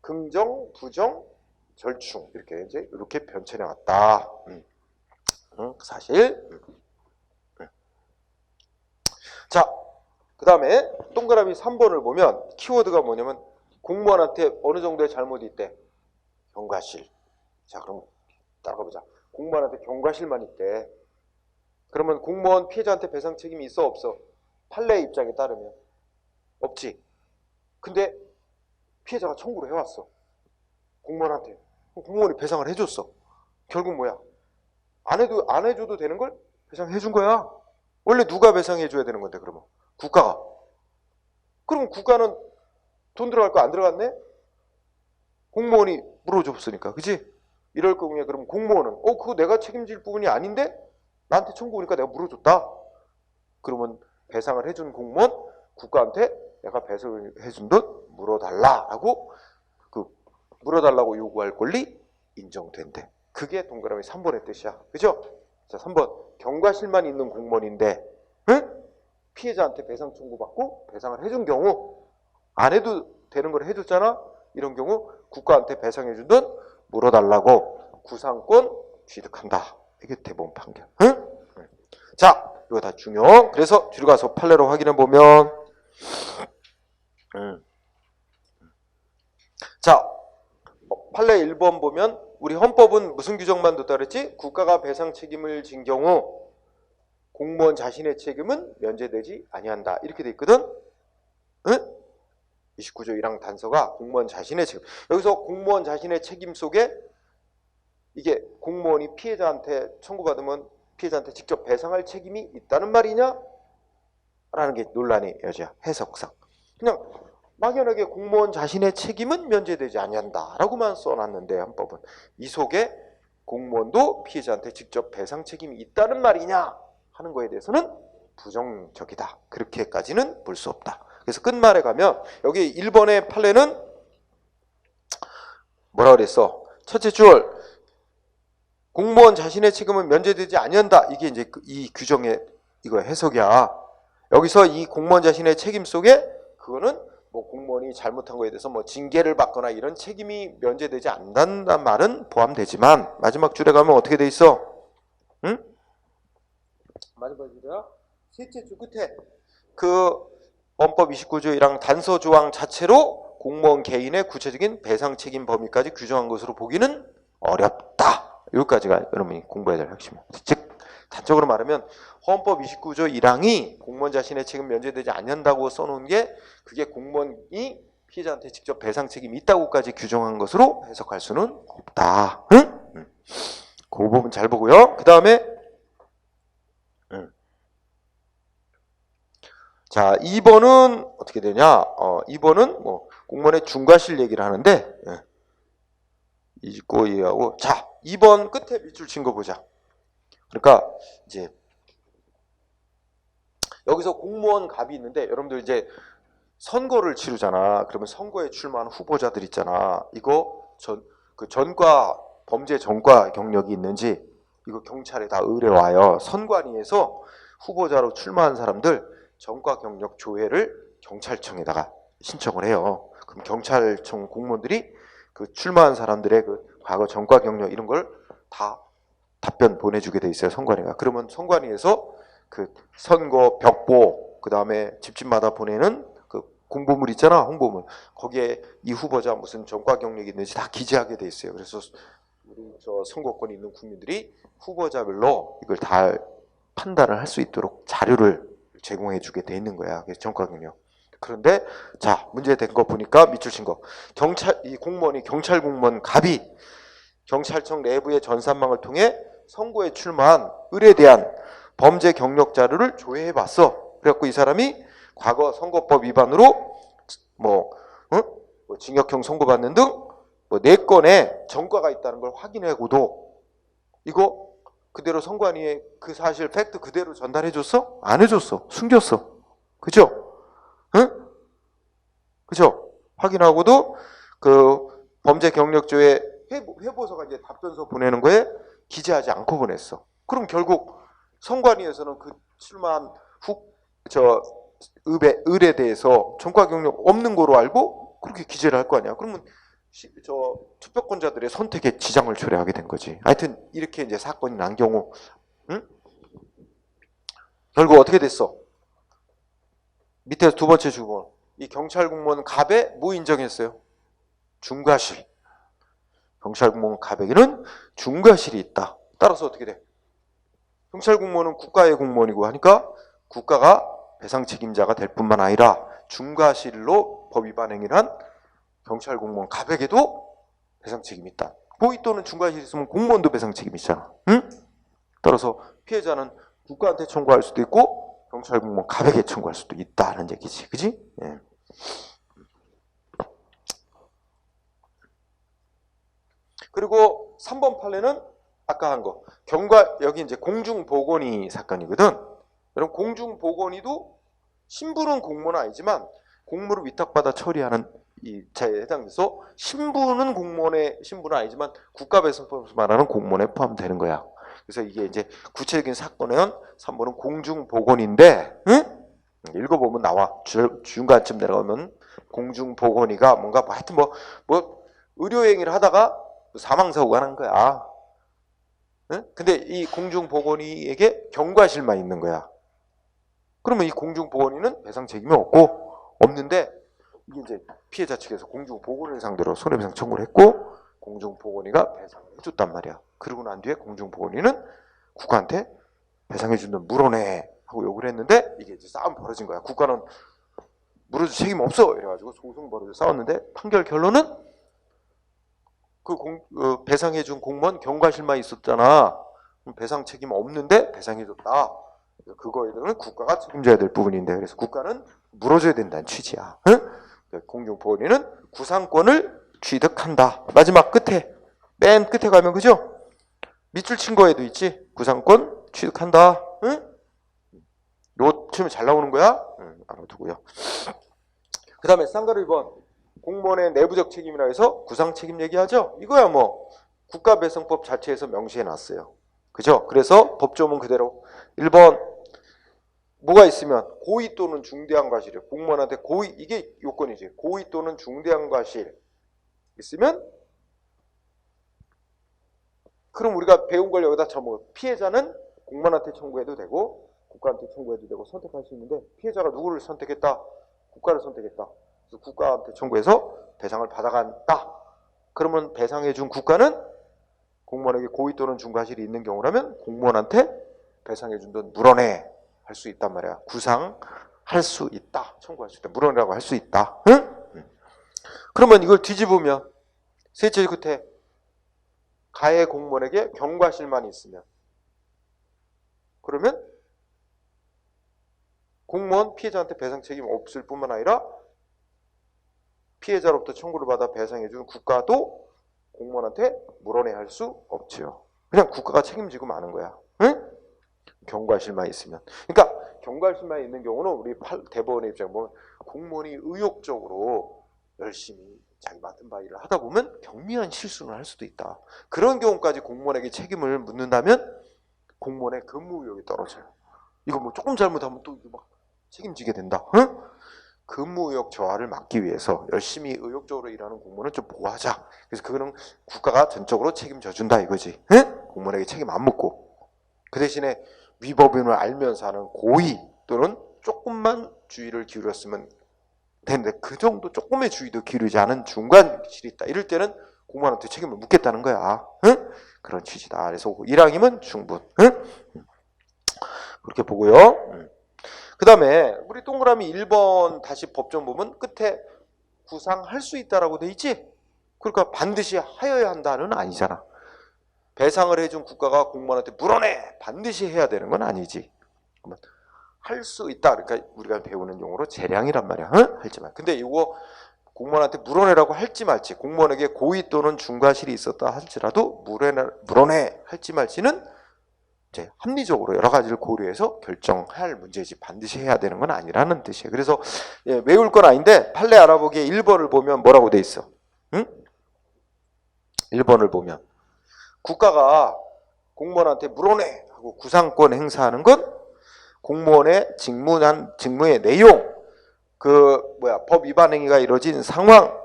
긍정, 부정, 절충 이렇게 변천해 왔다. 사실. 자, 그 다음에 동그라미 3번을 보면 키워드가 뭐냐면 공무원한테 어느 정도의 잘못이 있대? 경과실. 자, 그럼 따라가보자. 공무원한테 경과실만 있대. 그러면 공무원 피해자한테 배상 책임이 있어 없어? 판례 입장에 따르면 없지. 근데 피해자가 청구를 해왔어. 공무원한테. 공무원이 배상을 해줬어. 결국 뭐야? 안 해줘도 되는 걸 배상해준 거야. 원래 누가 배상해줘야 되는 건데 그러면? 국가가. 그럼 국가는 돈 들어갈 거 안 들어갔네? 공무원이 물어줬으니까. 그치? 이럴 경우에 그럼 공무원은 그거 내가 책임질 부분이 아닌데? 나한테 청구 오니까 내가 물어줬다. 그러면 배상을 해준 공무원 국가한테 내가 배상을 해준 돈 물어달라라고 물어달라고 요구할 권리 인정된대. 그게 동그라미 3번의 뜻이야. 그죠? 자, 3번. 경과실만 있는 공무원인데 응? 피해자한테 배상 청구받고 배상을 해준 경우 안 해도 되는 걸 해줬잖아. 이런 경우 국가한테 배상해준 돈 물어달라고 구상권 취득한다. 이게 대법원 판결. 응? 자, 이거 다 중요. 그래서 뒤로 가서 판례로 확인해 보면 자, 판례 1번 보면 우리 헌법은 무슨 규정만 뒀다 그랬지? 국가가 배상 책임을 진 경우 공무원 자신의 책임은 면제되지 아니한다. 이렇게 돼 있거든. 응? 29조 1항 단서가 공무원 자신의 책임. 여기서 공무원 자신의 책임 속에 이게 공무원이 피해자한테 청구받으면 피해자한테 직접 배상할 책임이 있다는 말이냐? 라는 게 논란의 여지야. 해석상. 그냥 막연하게 공무원 자신의 책임은 면제되지 아니한다 라고만 써놨는데 헌법은 이 속에 공무원도 피해자한테 직접 배상 책임이 있다는 말이냐 하는 거에 대해서는 부정적이다. 그렇게까지는 볼 수 없다. 그래서 끝말에 가면 여기 1번의 판례는 뭐라 그랬어? 첫째 줄 공무원 자신의 책임은 면제되지 아니한다. 이게 이제 이 규정의 이거 해석이야. 여기서 이 공무원 자신의 책임 속에 그거는 뭐 공무원이 잘못한 거에 대해서 뭐 징계를 받거나 이런 책임이 면제되지 않는다는 말은 포함되지만 마지막 줄에 가면 어떻게 돼 있어? 응? 마지막 줄이야? 셋째 줄 끝에 그 헌법 29조 1항 단서 조항 자체로 공무원 개인의 구체적인 배상 책임 범위까지 규정한 것으로 보기는 어렵다. 여기까지가 여러분이 공부해야 될 핵심입니다. 즉 단적으로 말하면 헌법 29조 1항이 공무원 자신의 책임 면제되지 않는다고 써놓은 게 그게 공무원이 피해자한테 직접 배상 책임이 있다고까지 규정한 것으로 해석할 수는 없다. 응? 그 부분 잘 보고요. 그 다음에 자 2번은 어떻게 되냐? 2번은 뭐 공무원의 중과실 얘기를 하는데 잊고 이해하고 자 2번 끝에 밑줄 친 거 보자. 그러니까 이제 여기서 공무원 갑이 있는데 여러분들 이제 선거를 치르잖아. 그러면 선거에 출마한 후보자들 있잖아. 이거 그 전과 범죄 전과 경력이 있는지 이거 경찰에 다 의뢰와요. 선관위에서 후보자로 출마한 사람들 전과 경력 조회를 경찰청에다가 신청을 해요. 그럼 경찰청 공무원들이 그 출마한 사람들의 그 과거 전과 경력 이런 걸 다 답변 보내주게 돼 있어요, 선관위가. 그러면 선관위에서 그 선거 벽보, 그 다음에 집집마다 보내는 그 공보물 있잖아, 홍보물. 거기에 이 후보자 무슨 전과 경력이 있는지 다 기재하게 돼 있어요. 그래서 우리 저 선거권이 있는 국민들이 후보자별로 이걸 다 판단을 할 수 있도록 자료를 제공해 주게 돼 있는 거야. 그래서 전과 경력. 그런데 자, 문제된 거 보니까 밑줄 친 거. 이 공무원이 경찰 공무원 갑이 경찰청 내부의 전산망을 통해 선거에 출마한 을에 대한 범죄 경력 자료를 조회해 봤어. 그래갖고 이 사람이 과거 선거법 위반으로 뭐 징역형 선고받는 등 뭐 4건의 전과가 있다는 걸 확인하고도 이거 그대로 선관위에 그 사실 팩트 그대로 전달해 줬어? 안 해줬어. 숨겼어. 그죠? 응? 그죠? 확인하고도 그 범죄 경력조회 회보서가 이제 답변서 보내는 거에 기재하지 않고 보냈어. 그럼 결국 선관위에서는 그 출마한 을에 대해서 전과 경력 없는 거로 알고 그렇게 기재를 할 거 아니야. 그러면 저 투표권자들의 선택에 지장을 초래하게 된 거지. 하여튼 이렇게 이제 사건이 난 경우, 응? 결국 어떻게 됐어? 밑에서 두 번째 주문. 이 경찰 공무원 갑에 뭐 인정했어요? 중과실. 경찰 공무원 갑에게는 중과실이 있다. 따라서 어떻게 돼? 경찰 공무원은 국가의 공무원이고 하니까 국가가 배상 책임자가 될 뿐만 아니라 중과실로 법 위반 행위를 한 경찰 공무원 갑에게도 배상 책임이 있다. 고의 또는 중과실이 있으면 공무원도 배상 책임이 있잖아. 응? 따라서 피해자는 국가한테 청구할 수도 있고 경찰 공무원 갑에게 청구할 수도 있다는 얘기지. 그지? 예. 그리고 3번 판례는 아까 한 거. 여기 이제 공중보건위 사건이거든. 여러분 공중보건위도 신분은 공무원은 아니지만 공무를 위탁받아 처리하는 이 자에 해당돼서 신분은 공무원의 신분은 아니지만 국가배상법에서 말하는 공무원에 포함되는 거야. 그래서 이게 이제 구체적인 사건은 3번은 공중보건인데, 응? 읽어보면 나와. 중간쯤 내려가면 공중보건위가 뭔가 하여튼 뭐 의료행위를 하다가 사망사고가 난 거야. 응? 근데 이 공중보건위에게 경과실만 있는 거야. 그러면 이 공중보건위는 배상 책임이 없는데 이게 이제 피해자 측에서 공중보건위를 상대로 손해배상 청구를 했고 공중보건위가 배상을 해줬단 말이야. 그러고 난 뒤에 공중보건위는 국가한테 배상해준다면 물어내 하고 요구를 했는데 이게 이제 싸움 벌어진 거야. 국가는 물어줄 책임 없어 이래가지고 소송 벌어져 싸웠는데 판결 결론은 배상해준 공무원 경과실만 있었잖아. 배상 책임 없는데 배상해줬다. 그거에 대해서는 국가가 책임져야 될 부분인데 그래서 국가는 물어줘야 된다는 취지야. 응? 공중보건위는 구상권을 취득한다. 마지막 끝에 맨 끝에 가면 그죠? 밑줄 친 거에도 있지. 구상권 취득한다. 응? 요 치면 잘 나오는 거야. 응, 알아두고요. 그 다음에 쌍가루 2번 공무원의 내부적 책임이라 해서 구상 책임 얘기하죠. 이거야 뭐 국가배상법 자체에서 명시해놨어요. 그죠? 그래서 법조문 그대로 1번 뭐가 있으면 고의 또는 중대한 과실이에요. 공무원한테 고의, 이게 요건이지. 고의 또는 중대한 과실 있으면 그럼 우리가 배운 걸 여기다 적어. 피해자는 공무원한테 청구해도 되고 국가한테 청구해도 되고 선택할 수 있는데 피해자가 누구를 선택했다? 국가를 선택했다. 그래서 국가한테 청구해서 배상을 받아간다. 그러면 배상해준 국가는 공무원에게 고의 또는 중과실이 있는 경우라면 공무원한테 배상해준 돈 물어내 할 수 있단 말이야. 구상할 수 있다. 청구할 수 있다. 물어내라고 할 수 있다. 응? 그러면 이걸 뒤집으면 셋째 끝에 가해 공무원에게 경과실만 있으면 그러면 공무원 피해자한테 배상 책임 없을 뿐만 아니라 피해자로부터 청구를 받아 배상해주는 국가도 공무원한테 물어내야 할 수 없지요. 그냥 국가가 책임지고 마는 거야. 응? 경과실만 있으면. 그러니까 경과실만 있는 경우는 우리 대법원의 입장에 보면 공무원이 의욕적으로 열심히 자기 맡은 바 일을 하다 보면 경미한 실수를 할 수도 있다. 그런 경우까지 공무원에게 책임을 묻는다면 공무원의 근무 의욕이 떨어져요. 이거 뭐 조금 잘못하면 또 막 책임지게 된다. 응? 근무 의욕 저하를 막기 위해서 열심히 의욕적으로 일하는 공무원은 좀 보호하자. 그래서 그거는 국가가 전적으로 책임져 준다 이거지. 응? 공무원에게 책임 안 묻고. 그 대신에 위법임을 알면서 하는 고의 또는 조금만 주의를 기울였으면 되는데 그 정도 조금의 주의도 기울이지 않은 중간 질이 있다. 이럴 때는 공무원한테 책임을 묻겠다는 거야. 응? 그런 취지다. 그래서 1항이면 충분. 응? 그렇게 보고요. 그 다음에 우리 동그라미 1번 다시 법정 보면 끝에 구상할 수 있다라고 돼 있지? 그러니까 반드시 하여야 한다는 아니잖아. 배상을 해준 국가가 공무원한테 물어내 반드시 해야 되는 건 아니지. 할 수 있다. 그러니까 우리가 배우는 용어로 재량이란 말이야. 응? 할지 말. 근데 이거 공무원한테 물어내라고 할지 말지, 공무원에게 고의 또는 중과실이 있었다 할지라도 물어내 할지 말지는 이제 합리적으로 여러 가지를 고려해서 결정할 문제지 반드시 해야 되는 건 아니라는 뜻이에요. 그래서 외울 건 아닌데 판례 알아보기에 1번을 보면 뭐라고 돼 있어? 응? 1번을 보면 국가가 공무원한테 물어내 하고 구상권 행사하는 건 공무원의 직무의 내용, 법 위반 행위가 이루어진 상황,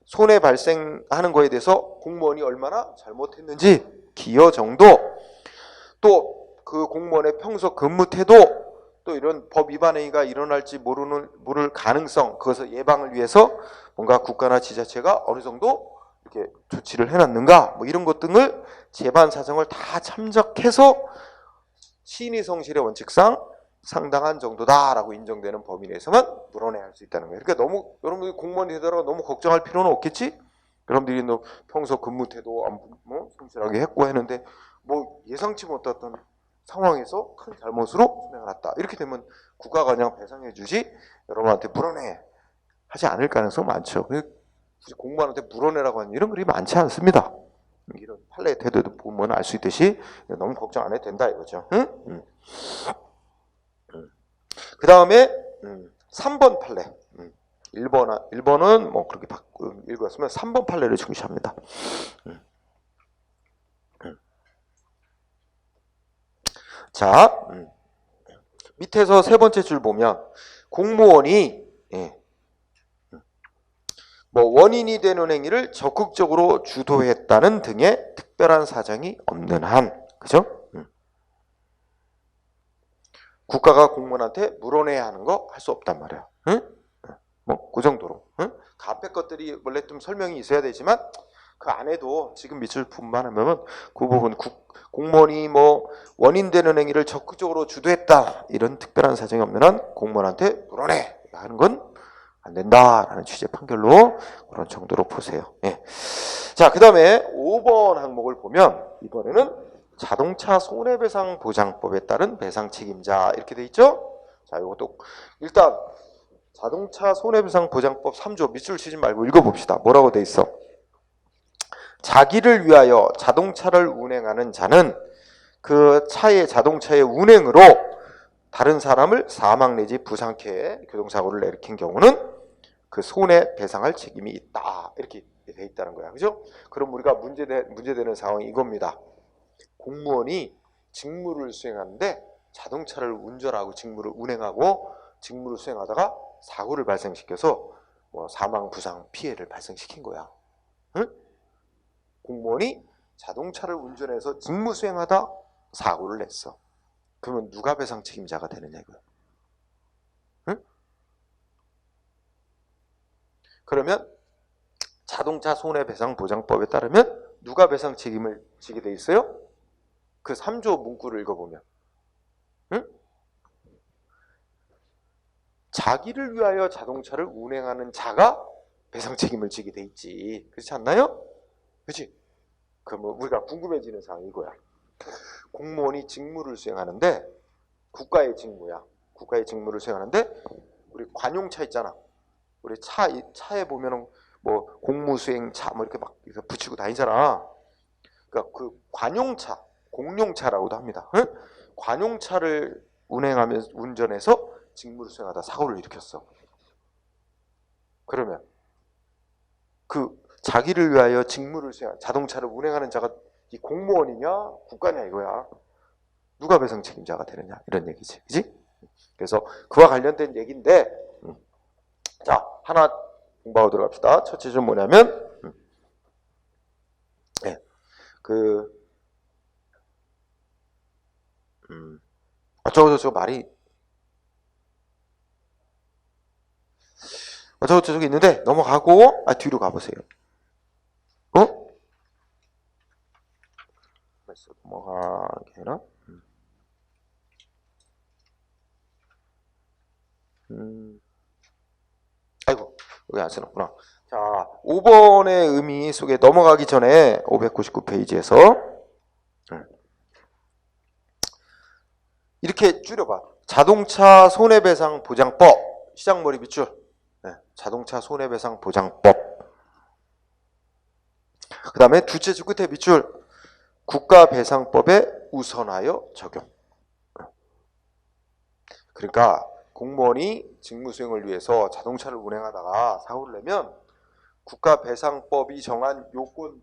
손해 발생하는 거에 대해서 공무원이 얼마나 잘못했는지 기여 정도, 또 그 공무원의 평소 근무 태도, 또 이런 법 위반 행위가 일어날지 모를 가능성, 그것을 예방을 위해서 뭔가 국가나 지자체가 어느 정도 이렇게 조치를 해놨는가, 뭐 이런 것 등을 재반 사정을 다 참작해서 시인의 성실의 원칙상 상당한 정도다라고 인정되는 범위 내에서만 물어내야 할 수 있다는 거예요. 그러니까 너무 여러분들이 공무원이 되더라도 너무 걱정할 필요는 없겠지? 여러분들이 평소 근무 태도 성실하게 했고 했는데 뭐 예상치 못했던 상황에서 큰 잘못으로 손해가 났다. 이렇게 되면 국가가 그냥 배상해 주지 여러분한테 물어내 하지 않을 가능성이 많죠. 공무원한테 물어내라고 하는 이런 글이 많지 않습니다. 이런 판례 태도도 보면 알 수 있듯이 너무 걱정 안 해도 된다 이거죠. 응? 그 다음에 3번 판례. 1번은 뭐 그렇게 읽었으면 3번 판례를 중시합니다. 자, 밑에서 세 번째 줄 보면 공무원이 뭐 원인이 되는 행위를 적극적으로 주도했다는 등의 특별한 사정이 없는 한, 그죠? 국가가 공무원한테 물어내야 하는 거 할 수 없단 말이야. 응? 뭐 그 정도로. 응? 그 앞에 것들이 원래 좀 설명이 있어야 되지만 그 안에도 지금 밑줄 분반하면 그 부분 공무원이 뭐 원인 되는 행위를 적극적으로 주도했다 이런 특별한 사정이 없는 한 공무원한테 물어내 하는 건 안 된다라는 취지의 판결로 그런 정도로 보세요. 예. 자, 그 다음에 5번 항목을 보면 이번에는 자동차 손해배상 보장법에 따른 배상 책임자 이렇게 돼 있죠. 자, 이것도 일단 자동차 손해배상 보장법 3조 밑줄 치지 말고 읽어봅시다. 뭐라고 돼 있어? 자기를 위하여 자동차를 운행하는 자는 그 자동차의 운행으로 다른 사람을 사망 내지 부상케 교통사고를 일으킨 경우는 그 손해배상할 책임이 있다. 이렇게 돼 있다는 거야. 그죠? 그럼 우리가 문제되는 상황이 이겁니다. 공무원이 직무를 수행하는데 자동차를 운전하고 직무를 운행하고 직무를 수행하다가 사고를 발생시켜서 뭐 사망, 부상, 피해를 발생시킨 거야. 응? 공무원이 자동차를 운전해서 직무 수행하다 사고를 냈어. 그러면 누가 배상 책임자가 되느냐 이거야. 응? 그러면 자동차 손해배상보장법에 따르면 누가 배상 책임을 지게 돼 있어요? 그 3조 문구를 읽어보면 응? 자기를 위하여 자동차를 운행하는 자가 배상 책임을 지게 돼 있지. 그렇지 않나요? 그렇지? 그럼 우리가 궁금해지는 사항이 이거야. 공무원이 직무를 수행하는데 국가의 직무야. 국가의 직무를 수행하는데 우리 관용차 있잖아. 우리 차에 보면은 뭐 공무수행차 뭐 이렇게 막 붙이고 다니잖아. 그러니까 그 관용차, 공용차라고도 합니다. 응? 관용차를 운전해서 직무를 수행하다 사고를 일으켰어. 그러면 그 자기를 위하여 직무를 수행, 자동차를 운행하는 자가 이 공무원이냐 국가냐 이거야. 누가 배상 책임자가 되느냐 이런 얘기지, 그지? 그래서 그와 관련된 얘기인데 자, 하나 공부하고 들어갑시다. 첫째 좀 뭐냐면, 네, 어쩌고저쩌고 말이, 어쩌고저쩌고 있는데, 넘어가고, 뒤로 가보세요. 넘어가게 해라. 아이고, 여기 안 써놨구나. 자, 5번의 의미 속에 넘어가기 전에 599페이지에서 이렇게 줄여봐. 자동차 손해배상 보장법, 시작머리 밑줄. 네, 자동차 손해배상 보장법. 그 다음에 둘째 줄 끝에 밑줄. 국가배상법에 우선하여 적용. 그러니까 공무원이 직무수행을 위해서 자동차를 운행하다가 사고를 내면 국가배상법이 정한 요건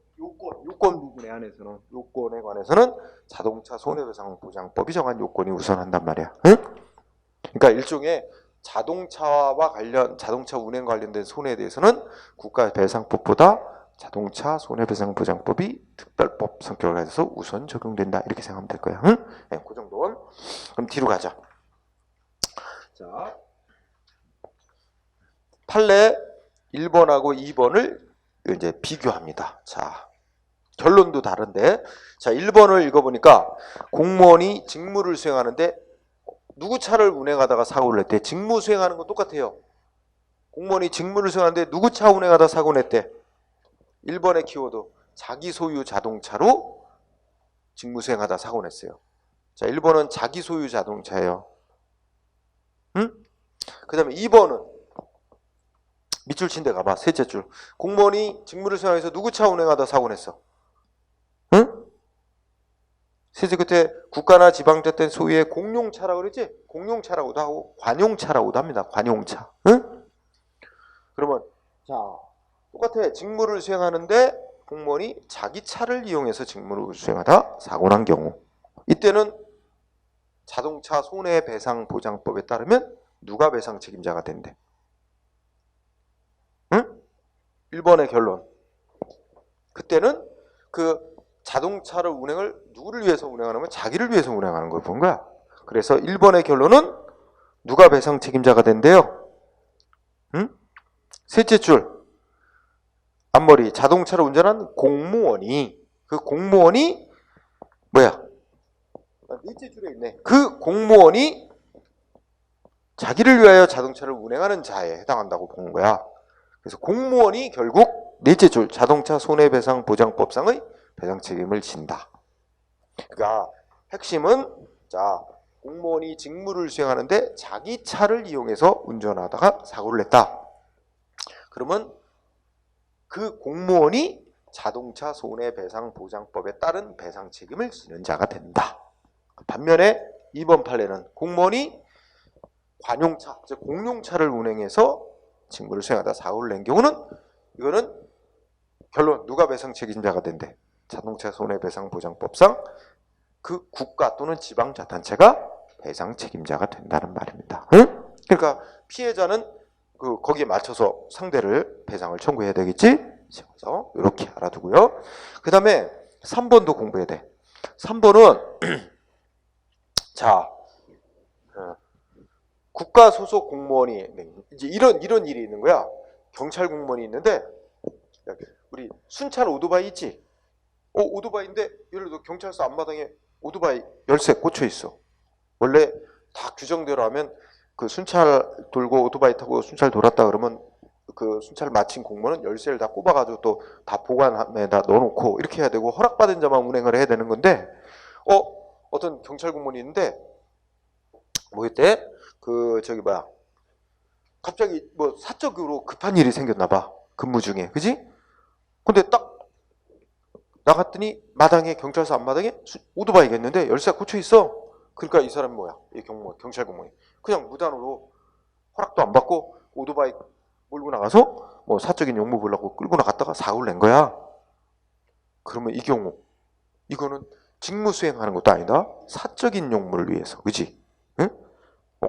부분에 한해서는, 요건에 관해서는 자동차 손해배상보장법이 정한 요건이 우선한단 말이야. 응? 그러니까 일종의 자동차 운행 관련된 손해에 대해서는 국가배상법보다 자동차 손해배상보장법이 특별법 성격을 가져서 우선 적용된다. 이렇게 생각하면 될 거야. 응? 네, 그 정도는. 그럼 뒤로 가자. 자, 판례 1번하고 2번을 이제 비교합니다. 자, 결론도 다른데, 자, 1번을 읽어보니까 공무원이 직무를 수행하는데 누구 차를 운행하다가 사고를 냈대. 직무 수행하는 건 똑같아요. 공무원이 직무를 수행하는데 누구 차 운행하다 사고 냈대. 1번의 키워드, 자기 소유 자동차로 직무 수행하다 사고 냈어요. 자, 1번은 자기 소유 자동차예요. 응? 그 다음에 2번은 밑줄 친 데 가봐. 셋째 줄. 공무원이 직무를 수행해서 누구 차 운행하다 사고 냈어. 응? 셋째 끝에 국가나 지방자된 소유의 공용차라고 그랬지? 공용차라고도 하고 관용차라고도 합니다. 관용차. 응? 그러면 자, 똑같아. 직무를 수행하는데 공무원이 자기 차를 이용해서 직무를 수행하다 사고 난 경우, 이때는 자동차 손해배상보장법에 따르면 누가 배상 책임자가 된대? 응? 1번의 결론. 그때는 그 자동차를 누구를 위해서 운행하는 건 자기를 위해서 운행하는 걸 본 거야. 그래서 1번의 결론은 누가 배상 책임자가 된대요? 응? 셋째 줄. 앞머리. 자동차를 운전한 공무원이, 그 공무원이 뭐야? 넷째 줄에 있네. 그 공무원이 자기를 위하여 자동차를 운행하는 자에 해당한다고 본 거야. 그래서 공무원이 결국 넷째 줄 자동차 손해배상보장법상의 배상 책임을 진다. 그러니까 핵심은, 자, 공무원이 직무를 수행하는데 자기 차를 이용해서 운전하다가 사고를 냈다. 그러면 그 공무원이 자동차 손해배상보장법에 따른 배상 책임을 지는 자가 된다. 반면에 2번 판례는 공무원이 관용차, 즉 공용차를 운행해서 직무를 수행하다 사고를 낸 경우는, 이거는 결론 누가 배상 책임자가 된대? 자동차 손해배상보장법상 그 국가 또는 지방자탄체가 배상 책임자가 된다는 말입니다. 응? 그러니까 피해자는 거기에 맞춰서 상대를 배상을 청구해야 되겠지? 그래서 이렇게 알아두고요. 그 다음에 3번도 공부해야 돼. 3번은 자, 국가 소속 공무원이 이제 이런 일이 있는 거야. 경찰 공무원이 있는데, 우리 순찰 오토바이 있지? 오토바이인데 예를 들어 경찰서 앞마당에 오토바이 열쇠 꽂혀 있어. 원래 다 규정대로 하면 그 순찰 돌고 오토바이 타고 순찰 돌았다 그러면 그 순찰 마친 공무원은 열쇠를 다 꼽아가지고 또 다 보관함에다 넣어놓고 이렇게 해야 되고, 허락받은 자만 운행을 해야 되는 건데, 어떤 경찰 공무원이 있는데 뭐였대? 갑자기 뭐 사적으로 급한 일이 생겼나 봐. 근무 중에. 그지? 근데 딱 나갔더니 마당에, 경찰서 앞마당에 오토바이가 있는데 열쇠가 꽂혀 있어. 그러니까 이 사람이 뭐야? 이 경찰 공무원이 그냥 무단으로 허락도 안 받고 오토바이 몰고 나가서 뭐 사적인 용무 보려고 끌고 나갔다가 사고를 낸 거야. 그러면 이 경우 이거는 직무 수행하는 것도 아니다. 사적인 용무를 위해서. 그지? 응?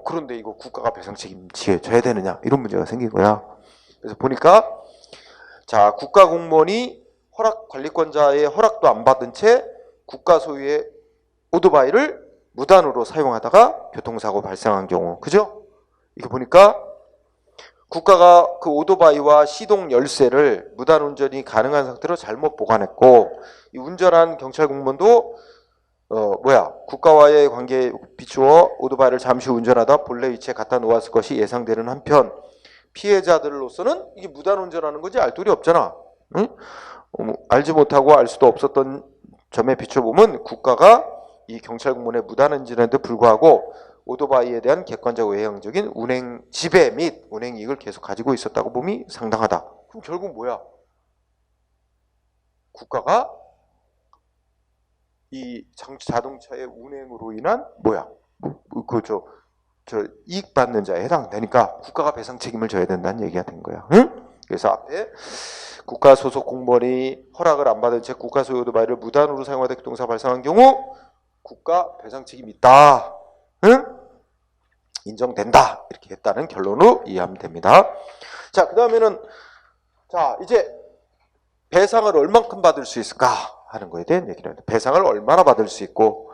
그런데 이거 국가가 배상 책임져야 되느냐 이런 문제가 생긴 거야. 그래서 보니까 자, 국가 공무원이 관리권자의 허락도 안 받은 채 국가 소유의 오토바이를 무단으로 사용하다가 교통사고 발생한 경우, 그죠? 이거 보니까 국가가 그 오토바이와 시동 열쇠를 무단 운전이 가능한 상태로 잘못 보관했고, 이 운전한 경찰 공무원도 국가와의 관계에 비추어 오토바이를 잠시 운전하다 본래 위치에 갖다 놓았을 것이 예상되는 한편, 피해자들로서는 이게 무단 운전하는 거지 알 도리 없잖아. 응? 알지 못하고 알 수도 없었던 점에 비춰보면 국가가 이 경찰 공무원의 무단 운전에도 불구하고 오토바이에 대한 객관적 외형적인 운행 지배 및 운행 이익을 계속 가지고 있었다고 봄이 상당하다. 그럼 결국 뭐야? 국가가 이 자동차의 운행으로 인한 이익 받는 자에 해당되니까 국가가 배상 책임을 져야 된다는 얘기가 된 거야. 응? 그래서 앞에 국가 소속 공무원이 허락을 안 받은 채 국가 소유 오토바이를 무단으로 사용하다 교통사고 발생한 경우 국가 배상 책임이 있다. 응? 인정된다. 이렇게 했다는 결론으로 이해하면 됩니다. 자, 그 다음에는 자, 이제 배상을 얼만큼 받을 수 있을까 하는 거에 대한 얘기를 합니다. 배상을 얼마나 받을 수 있고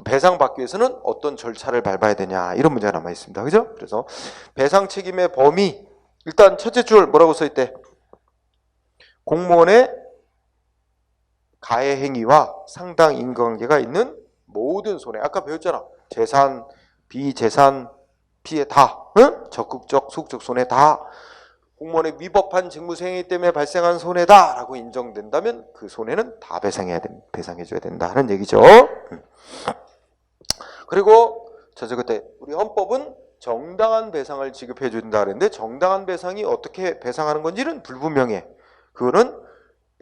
배상 받기 위해서는 어떤 절차를 밟아야 되냐 이런 문제가 남아 있습니다. 그죠? 그래서 배상 책임의 범위, 일단 첫째 줄 뭐라고 써 있대? 공무원의 가해 행위와 상당 인과관계가 있는 모든 손해. 아까 배웠잖아. 재산, 비재산, 피해 다. 응? 적극적, 소극적 손해 다. 공무원의 위법한 직무수행위 때문에 발생한 손해다라고 인정된다면 그 손해는 다 배상해줘야 된다 하는 얘기죠. 그리고 그때 우리 헌법은 정당한 배상을 지급해 준다 그랬는데 정당한 배상이 어떻게 배상하는 건지는 불분명해. 그거는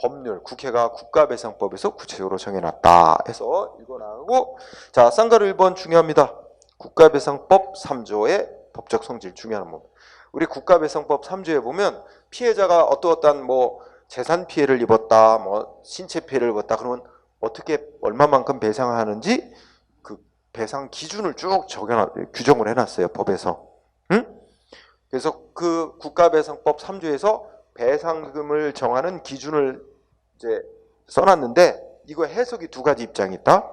법률, 국회가 국가배상법에서 구체적으로 정해놨다 해서 읽어나가고, 자, 쌍가루 1번 중요합니다. 국가배상법 3조의 법적 성질 중요한 부분. 우리 국가배상법 3조에 보면 피해자가 어떠한 재산 피해를 입었다, 신체 피해를 입었다 그러면 어떻게 얼마만큼 배상하는지 그 배상 기준을 쭉 규정을 해놨어요, 법에서. 응? 그래서 그 국가배상법 3조에서 배상금을 정하는 기준을 이제 써놨는데 이거 해석이 두 가지 입장이 있다.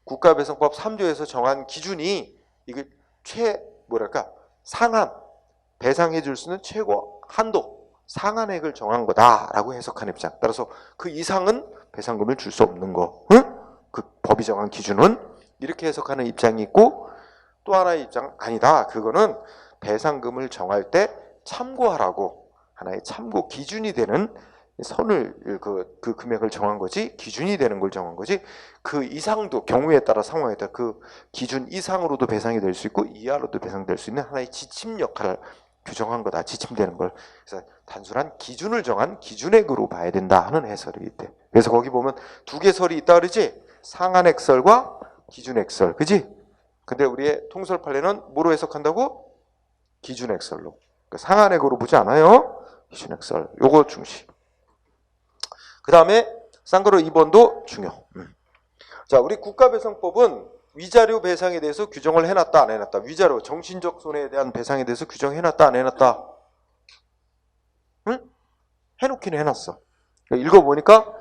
국가배상법 3조에서 정한 기준이 이게 상한 배상해 줄 수 있는 최고 한도 상한액을 정한 거다라고 해석하는 입장. 따라서 그 이상은 배상금을 줄 수 없는 거. 응? 그 법이 정한 기준은 이렇게 해석하는 입장이 있고, 또 하나의 입장 아니다. 그거는 배상금을 정할 때 참고하라고 하나의 참고 기준이 되는 선을 그 금액을 정한 거지, 기준이 되는 걸 정한 거지, 그 이상도 경우에 따라 상황에 따라 그 기준 이상으로도 배상이 될 수 있고 이하로도 배상될 수 있는 하나의 지침 역할을 규정한 거다. 지침되는 걸. 그래서 단순한 기준을 정한 기준액으로 봐야 된다 하는 해설이 있대. 그래서 거기 보면 두 개 설이 있다 그러지? 상한액설과 기준액설. 그지? 근데 우리의 통설 판례는 뭐로 해석한다고? 기준액설로. 그러니까 상한액으로 보지 않아요. 기준액설. 요거 중시. 그 다음에 쌍가루 2번도 중요. 자, 우리 국가배상법은 위자료 배상에 대해서 규정을 해놨다 안 해놨다. 위자료, 정신적 손해에 대한 배상에 대해서 규정해놨다 안 해놨다. 응? 해놓기는 해놨어. 읽어보니까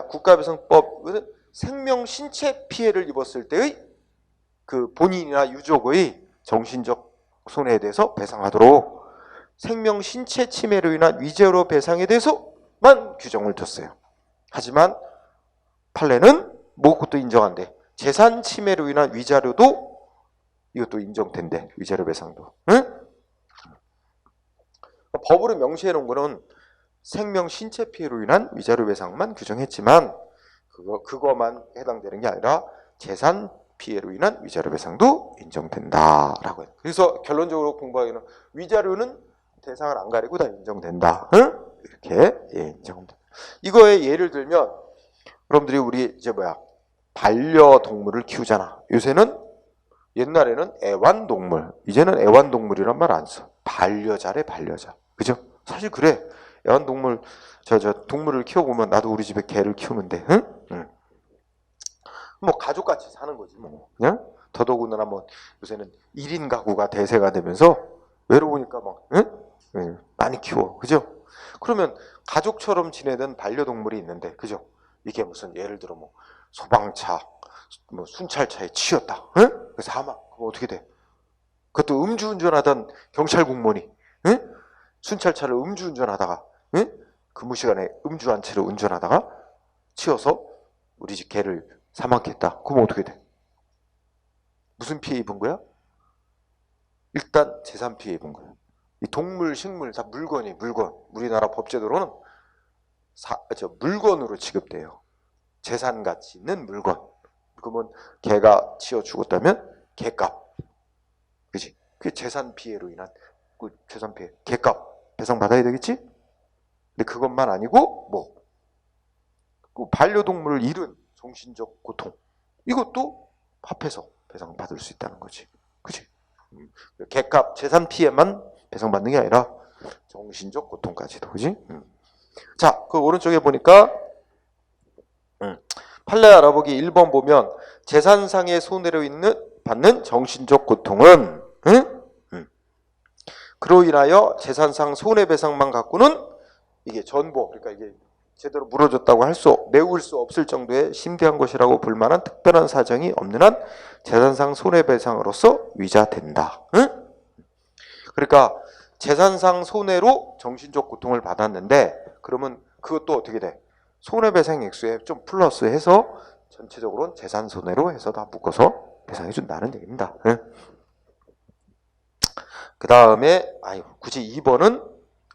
국가배상법은 생명 신체 피해를 입었을 때의 그 본인이나 유족의 정신적 손해에 대해서 배상하도록 생명 신체 침해로 인한 위자료 배상에 대해서만 규정을 뒀어요. 하지만 판례는 그것도 인정한대. 재산 침해로 인한 위자료도 이것도 인정된대. 위자료 배상도. 응? 법으로 명시해 놓은 거는 생명 신체 피해로 인한 위자료 배상만 규정했지만 그거만 해당되는 게 아니라 재산 피해로 인한 위자료 배상도 인정된다라고 해요. 그래서 결론적으로 공부하기는 위자료는 대상을 안 가리고 다 인정된다. 응? 이렇게 인정된다. 이거에 예를 들면 여러분들이 우리 반려동물을 키우잖아. 요새는 옛날에는 애완동물, 이제는 애완동물이란 말 안 써. 반려자래, 반려자. 그죠? 사실 그래. 애완동물, 동물을 키워보면 나도 우리 집에 개를 키우는데, 응? 가족같이 사는 거지, 그냥. 더더군다나 뭐 요새는 1인 가구가 대세가 되면서 외로우니까 막 많이 키워. 그죠? 그러면 가족처럼 지내던 반려동물이 있는데, 그죠? 이게 무슨 예를 들어 뭐 소방차, 뭐 순찰차에 치였다. 그 사망. 그럼 어떻게 돼? 그것도 음주운전하던 경찰 공무원이 순찰차를 음주운전하다가 근무 시간에 음주한 채로 운전하다가 치여서 우리 집 개를 사망케 했다. 그럼 어떻게 돼? 무슨 피해 입은 거야? 일단 재산 피해 입은 거야. 이 동물, 식물 다 물건이 물건. 우리나라 법제도로는 물건으로 취급돼요. 재산 가치 있는 물건. 그러면 개가 치여 죽었다면 개값. 그지? 그게 재산 피해로 인한 그 재산 피해. 개값 배상 받아야 되겠지? 근데 그것만 아니고 뭐 그 반려동물을 잃은 정신적 고통. 이것도 합해서 배상받을 수 있다는 거지. 그지? 개값, 재산 피해만 배상받는 게 아니라 정신적 고통까지도. 그지? 자, 그 오른쪽에 보니까 판례 알아보기 1번 보면 재산상의 손해로 받는 정신적 고통은 그로 인하여 재산상 손해배상만 갖고는 이게 전보, 그러니까 이게 제대로 물어줬다고 메울 수 없을 정도의 심대한 것이라고 볼 만한 특별한 사정이 없는 한 재산상 손해배상으로서 위자된다. 그러니까 재산상 손해로 정신적 고통을 받았는데 그러면 그것도 어떻게 돼? 손해배상 액수에 좀 플러스해서 전체적으로는 재산 손해로 해서 다 묶어서 배상해 준다는 얘기입니다. 그 다음에 굳이 2번은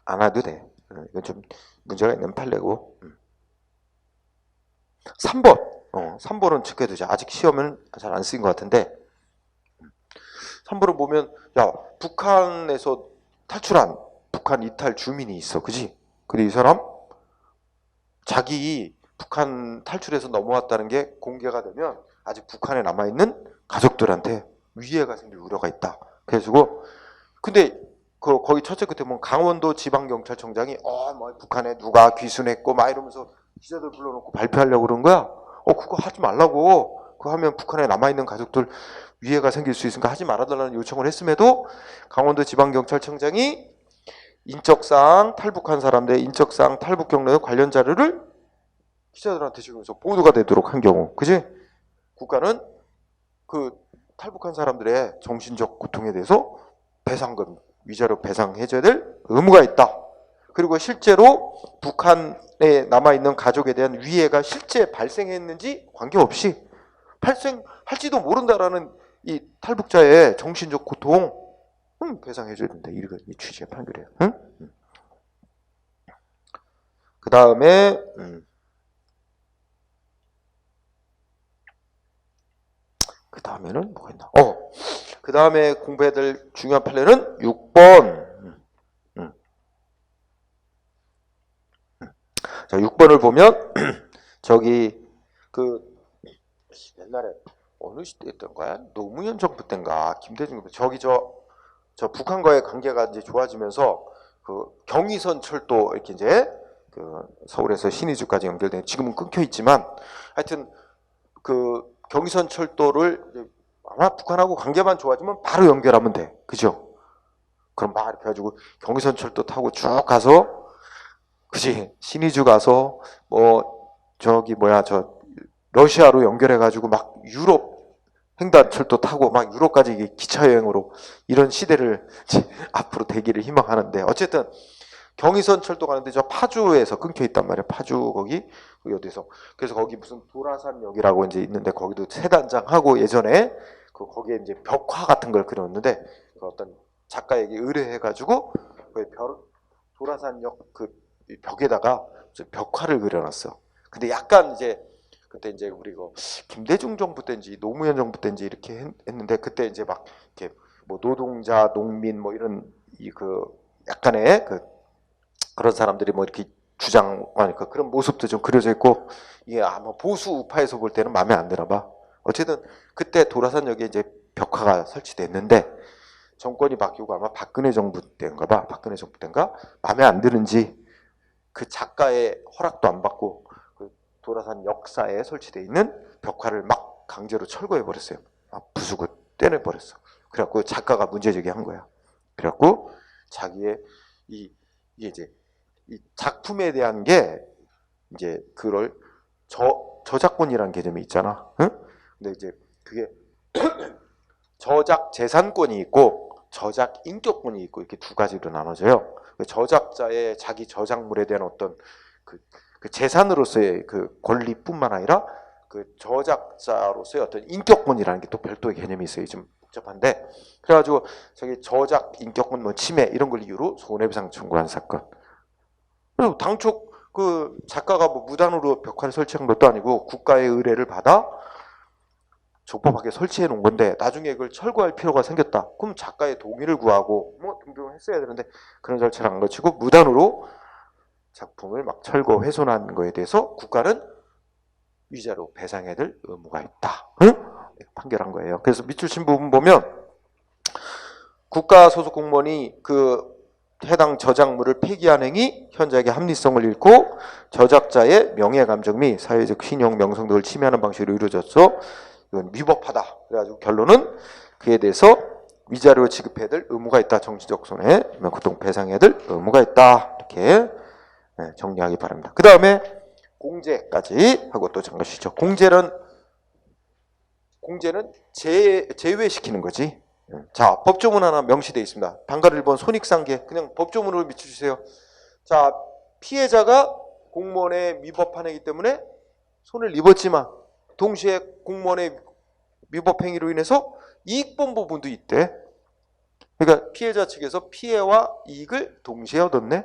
안 와도 돼. 이건 좀 문제가 있는 판례고. 3번. 3번은 지켜두자. 아직 시험은 잘 안 쓰인 것 같은데 3번을 보면 북한에서 탈출한 북한 이탈 주민이 있어. 그지? 근데 이 사람 자기 북한 탈출해서 넘어왔다는 게 공개가 되면 아직 북한에 남아있는 가족들한테 위해가 생길 우려가 있다. 그래가지고 근데 거기 첫째 끝에 보면 강원도 지방경찰청장이 뭐 북한에 누가 귀순했고 막 이러면서 기자들 불러놓고 발표하려고 그런 거야. 그거 하지 말라고. 그거 하면 북한에 남아있는 가족들 위해가 생길 수 있으니까 하지 말아달라는 요청을 했음에도 강원도 지방경찰청장이 인적사항 탈북한 사람들의 인적사항 탈북 경로에 관련 자료를 기자들한테 주면서 보도가 되도록 한 경우, 그지? 국가는 그 탈북한 사람들의 정신적 고통에 대해서 배상금, 위자료 배상해줘야 될 의무가 있다. 그리고 실제로 북한에 남아있는 가족에 대한 위해가 실제 발생했는지 관계없이 발생할지도 모른다라는 이 탈북자의 정신적 고통 배상해줘야 된다. 이런 취지의 판결이에요. 그 다음에 그 다음에는 뭐가 있나? 그 다음에 공부해야 될 중요한 판례는 6번. 자, 6번을 보면 저기 그 옛날에 어느 시대에 있던 거야? 노무현 정부 때인가 김대중 정부 저기 저 북한과의 관계가 이제 좋아지면서 그 경의선 철도 이렇게 이제 그 서울에서 신의주까지 연결된 지금은 끊겨 있지만 하여튼 그 경의선 철도를 아마 북한하고 관계만 좋아지면 바로 연결하면 돼. 그죠? 그럼 막 이렇게 해가지고 경의선 철도 타고 쭉 가서 그지? 신의주 가서 뭐 저기 저 러시아로 연결해가지고 막 유럽 횡단철도 타고 막 유럽까지 기차 여행으로 이런 시대를 앞으로 되기를 희망하는데 어쨌든 경의선 철도 가는데 저 파주에서 끊겨 있단 말이야. 파주 거기 어디서 그래서 거기 무슨 도라산역이라고 이제 있는데 거기도 세단장하고 예전에 거기에 이제 벽화 같은 걸 그렸는데 그 어떤 작가에게 의뢰해가지고 도라산역 그 벽에다가 벽화를 그려놨어. 근데 약간 이제 그때 이제 우리 김대중 정부 때인지 노무현 정부 때인지 이렇게 했는데 그때 이제 막 이렇게 뭐 노동자, 농민 뭐 이런 약간의 그런 사람들이 뭐 이렇게 주장하니까 그런 모습도 좀 그려져 있고 이게 아마 보수 우파에서 볼 때는 마음에 안 드나 봐. 어쨌든 그때 도라산역에 이제 벽화가 설치됐는데 정권이 바뀌고 아마 박근혜 정부 때인가 봐. 박근혜 정부 때인가 마음에 안 드는지 그 작가의 허락도 안 받고 그 도라산 역사에 설치되어 있는 벽화를 막 강제로 철거해 버렸어요. 부수고 떼내버렸어. 그래갖고 작가가 문제제기한 거야. 그래갖고 자기의 이게 이제 이 작품에 대한 게 이제 그걸 저작권이라는 개념이 있잖아. 응? 근데 이제 그게 저작 재산권이 있고 저작 인격권이 있고 이렇게 두 가지로 나눠져요. 저작자의 자기 저작물에 대한 어떤 그 재산으로서의 그 권리뿐만 아니라 그 저작자로서의 어떤 인격권이라는 게 또 별도의 개념이 있어요. 좀 복잡한데 그래가지고 저기 저작 인격권 뭐 침해 이런 걸 이유로 손해배상 청구한 사건. 그리고 당초 그 작가가 뭐 무단으로 벽화를 설치한 것도 아니고 국가의 의뢰를 받아 적법하게 설치해 놓은 건데 나중에 그걸 철거할 필요가 생겼다. 그럼 작가의 동의를 구하고 뭐 등등을 했어야 되는데 그런 절차를 안 거치고 무단으로 작품을 막 철거 훼손한 거에 대해서 국가는 위자료 배상해야 될 의무가 있다. 응? 판결한 거예요. 그래서 밑줄 친 부분 보면 국가 소속 공무원이 그 해당 저작물을 폐기한 행위, 현작의 합리성을 잃고 저작자의 명예감정 및 사회적 신용 명성 등을 침해하는 방식으로 이루어졌어. 이건 위법하다. 그래가지고 결론은 그에 대해서 위자료 지급해야 될 의무가 있다. 정신적 손해, 고통 배상해야 될 의무가 있다. 이렇게 정리하기 바랍니다. 그 다음에 공제까지 하고 또 잠가시죠. 공제는 제외시키는 거지. 자, 법조문 하나 명시되어 있습니다. 단가를 1번 손익상계. 그냥 법조문으로 밑쳐주세요. 자, 피해자가 공무원의 위법 한행이기 때문에 손을 입었지만 동시에 공무원의 위법 행위로 인해서 이익 본 부분도 있대. 그러니까 피해자 측에서 피해와 이익을 동시에 얻었네.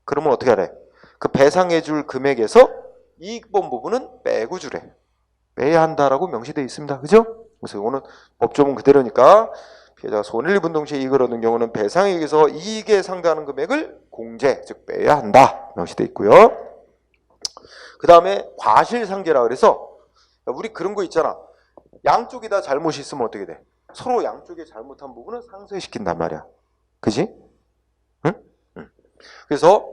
그러면 어떻게 하래? 그 배상해 줄 금액에서 이익 본 부분은 빼고 주래. 빼야 한다라고 명시되어 있습니다. 그죠? 그래서 이거는 법조문 그대로니까 피해자가 손해를 입은 동시에 이익을 얻는 경우는 배상액에서 이익에 상당하는 금액을 공제, 즉 빼야 한다. 명시되어 있고요. 그 다음에 과실상계라 그래서 우리 그런 거 있잖아. 양쪽이 다 잘못이 있으면 어떻게 돼? 서로 양쪽이 잘못한 부분은 상쇄시킨단 말이야. 그지? 응? 응. 그래서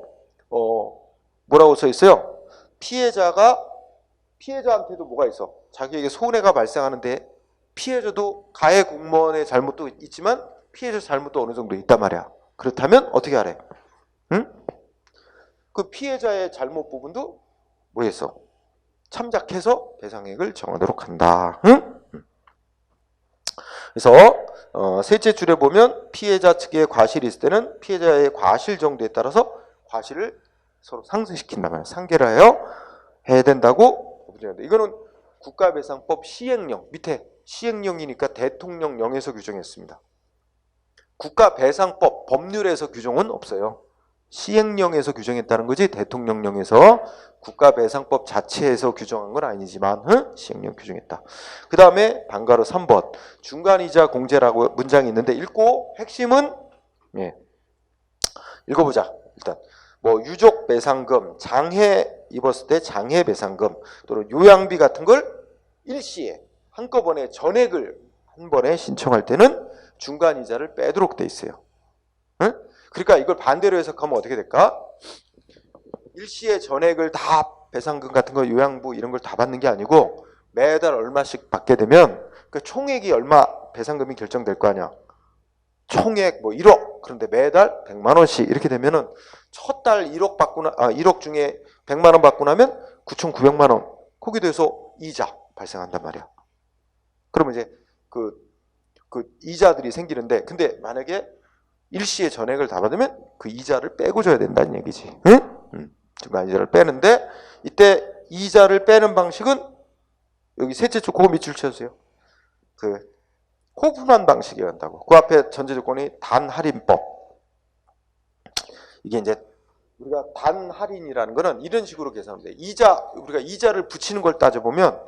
뭐라고 써 있어요? 피해자한테도 뭐가 있어? 자기에게 손해가 발생하는데 피해자도 가해 공무원의 잘못도 있지만 피해자 잘못도 어느 정도 있단 말이야. 그렇다면 어떻게 하래? 응? 그 피해자의 잘못 부분도 뭐겠어? 참작해서 배상액을 정하도록 한다. 응? 그래서 셋째 줄에 보면 피해자 측의 과실이 있을 때는 피해자의 과실 정도에 따라서 과실을 서로 상쇄시킨단 말이야. 상계를 해야 된다고. 이거는 국가배상법 시행령 밑에 시행령이니까 대통령령에서 규정했습니다. 국가배상법 법률에서 규정은 없어요. 시행령에서 규정했다는 거지 대통령령에서 국가배상법 자체에서 규정한 건 아니지만 시행령 규정했다. 그 다음에 방가로 3번 중간이자 공제라고 문장이 있는데 읽고 핵심은 읽어보자. 일단 뭐 유족 배상금, 장해 입었을 때 장해 배상금 또는 요양비 같은 걸 일시에 한꺼번에 전액을 한 번에 신청할 때는 중간이자를 빼도록 돼 있어요. 응? 그러니까 이걸 반대로 해석하면 어떻게 될까? 일시에 전액을 다 배상금 같은 거 요양부 이런 걸 다 받는 게 아니고 매달 얼마씩 받게 되면 그 총액이 얼마 배상금이 결정될 거 아니야. 총액 뭐 1억 그런데 매달 100만 원씩 이렇게 되면은 첫 달 1억 받고 1억 중에 100만 원 받고 나면 9,900만 원 거기에 대해서 이자 발생한단 말이야. 그러면 이제 그 이자들이 생기는데 근데 만약에 일시에 전액을 다 받으면 그 이자를 빼고 줘야 된다는 얘기지. 응? 중간 이자를 빼는데 이때 이자를 빼는 방식은 여기 셋째 쪽 그거 밑줄 쳐주세요. 그 호분한 방식이어야 한다고. 그 앞에 전제 조건이 단할인법. 이게 이제 우리가 단할인이라는 거는 이런 식으로 계산하면 돼. 우리가 이자를 붙이는 걸 따져보면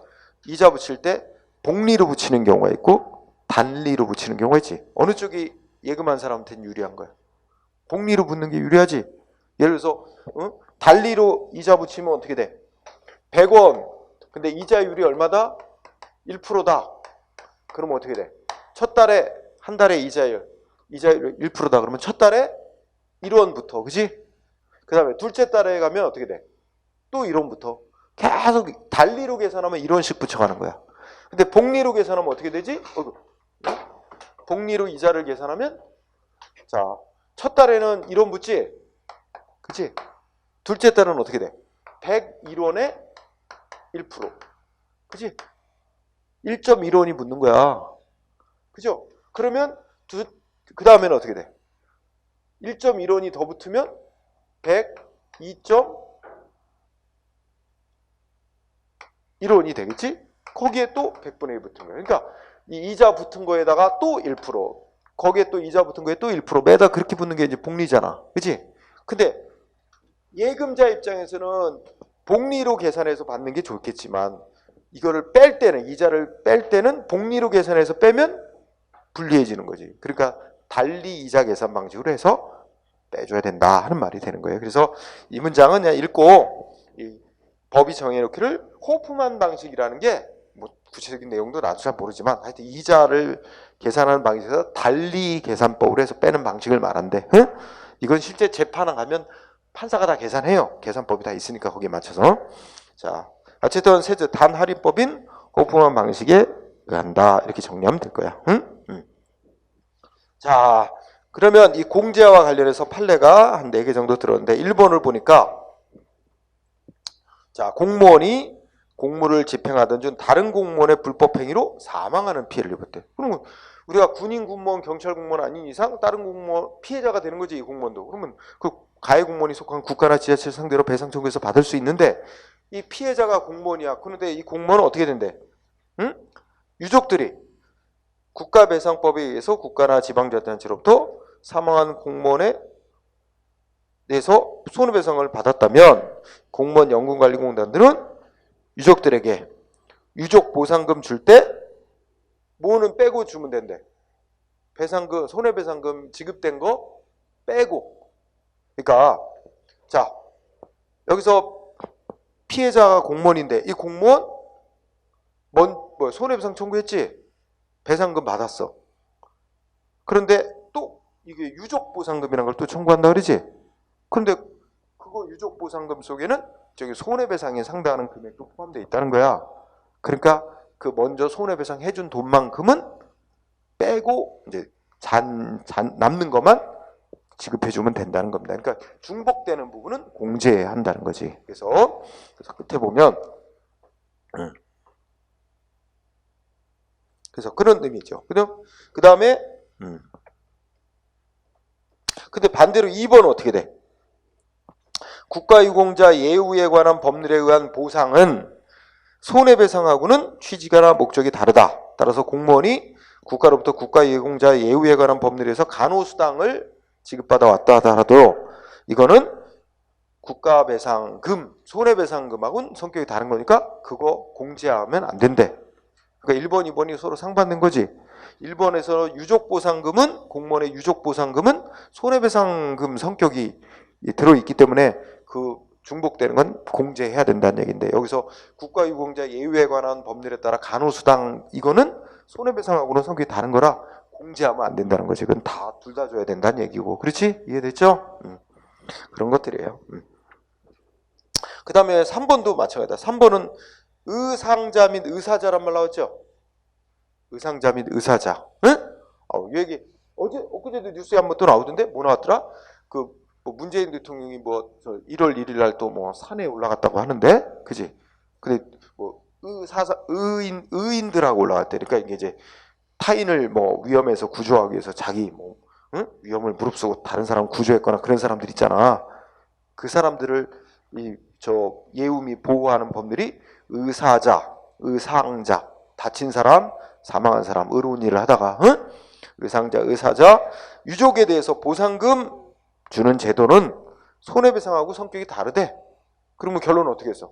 이자 붙일 때 복리로 붙이는 경우가 있고 단리로 붙이는 경우가 있지. 어느 쪽이 예금한 사람한테는 유리한 거야? 복리로 붙는 게 유리하지. 예를 들어서 단리로 이자 붙이면 어떻게 돼? 100원. 근데 이자율이 얼마다? 1%다. 그러면 어떻게 돼? 첫 달에 한 달에 이자율 1%다. 그러면 첫 달에 1원부터 그지? 그 다음에 둘째 달에 가면 어떻게 돼? 또 1원부터 계속 단리로 계산하면 1원씩 붙여가는 거야. 근데 복리로 계산하면 어떻게 되지? 복리로 이자를 계산하면 자, 첫 달에는 1원 붙지? 그치? 둘째 달은 어떻게 돼? 101원에 1%. 그치? 1.1원이 붙는 거야. 그죠? 그러면 그 다음에는 어떻게 돼? 1.1원이 더 붙으면 102.1원이 되겠지? 거기에 또 100분의 1 붙은 거예요. 그러니까 이 이자 붙은 거에다가 또 1%, 거기에 또 이자 붙은 거에 또 1%, 매달 그렇게 붙는 게 이제 복리잖아. 그치? 근데 예금자 입장에서는 복리로 계산해서 받는 게 좋겠지만 이거를 뺄 때는, 이자를 뺄 때는 복리로 계산해서 빼면 불리해지는 거지. 그러니까 달리 이자 계산 방식으로 해서 빼줘야 된다 하는 말이 되는 거예요. 그래서 이 문장은 그냥 읽고 이 법이 정해놓기를 호프만 방식이라는 게 뭐 구체적인 내용도 나도 잘 모르지만 하여튼 이자를 계산하는 방식에서 달리 계산법으로 해서 빼는 방식을 말한대. 응? 이건 실제 재판을 가면 판사가 다 계산해요. 계산법이 다 있으니까 거기에 맞춰서. 자, 어쨌든 세제 단할인법인 호프만 방식에 의한다 이렇게 정리하면 될 거야. 응? 자, 그러면 이 공제와 관련해서 판례가 한 4개 정도 들었는데 1번을 보니까 자, 공무원이 공무를 집행하던 중 다른 공무원의 불법 행위로 사망하는 피해를 입었대. 그러면 우리가 군인 공무원, 경찰 공무원 아닌 이상 다른 공무원 피해자가 되는 거지, 이 공무원도. 그러면 그 가해 공무원이 속한 국가나 지자체 상대로 배상 청구해서 받을 수 있는데 이 피해자가 공무원이야. 그런데 이 공무원은 어떻게 된대? 응? 유족들이 국가배상법에 의해서 국가나 지방자치단체로부터 사망한 공무원에 대해서 손해배상을 받았다면 공무원 연금관리공단들은 유족들에게 유족보상금 줄 때 뭐는 빼고 주면 된대. 배상금, 손해배상금 지급된 거 빼고. 그러니까 자, 여기서 피해자가 공무원인데 이 공무원 손해배상 청구했지? 배상금 받았어. 그런데 또 이게 유족보상금이라는 걸 또 청구한다 그러지? 그런데 그거 유족보상금 속에는 저기 손해배상에 상당하는 금액도 포함되어 있다는 거야. 그러니까 그 먼저 손해배상 해준 돈만큼은 빼고 이제 남는 것만 지급해주면 된다는 겁니다. 그러니까 중복되는 부분은 공제한다는 거지. 그래서 끝에 보면 그래서 그런 의미죠. 그 다음에 근데 반대로 2번은 어떻게 돼? 국가유공자 예우에 관한 법률에 의한 보상은 손해배상하고는 취지나 목적이 다르다. 따라서 공무원이 국가로부터 국가유공자 예우에 관한 법률에서 간호수당을 지급받아 왔다 하더라도 이거는 국가배상금, 손해배상금하고는 성격이 다른 거니까 그거 공제하면 안 된대. 그러니까 1번, 2번이 서로 상반된 거지. 1번에서 유족보상금은 공무원의 유족보상금은 손해배상금 성격이 들어있기 때문에 그 중복되는 건 공제해야 된다는 얘기인데 여기서 국가유공자 예우에 관한 법률에 따라 간호수당 이거는 손해배상하고는 성격이 다른 거라 공제하면 안 된다는 거지. 그건 둘 다 줘야 된다는 얘기고. 그렇지? 이해됐죠? 그런 것들이에요. 그 다음에 3번도 마찬가지다. 3번은 의상자 및 의사자란 말 나왔죠? 의상자 및 의사자. 응? 이 얘기 엊그제도 뉴스에 한번 또 나오던데 뭐 나왔더라? 뭐 문재인 대통령이 1월 1일 날 또 뭐 산에 올라갔다고 하는데, 그지? 근데 뭐 의인들하고 올라갔대. 그러니까 이게 이제 타인을 뭐 위험에서 구조하기 위해서 자기 위험을 무릅쓰고 다른 사람 구조했거나 그런 사람들 있잖아. 그 사람들을 예우 및 보호하는 법률이 의사자, 의상자, 다친 사람, 사망한 사람, 의로운 일을 하다가 의상자, 의사자, 유족에 대해서 보상금 주는 제도는 손해배상하고 성격이 다르대. 그러면 결론은 어떻게 했어?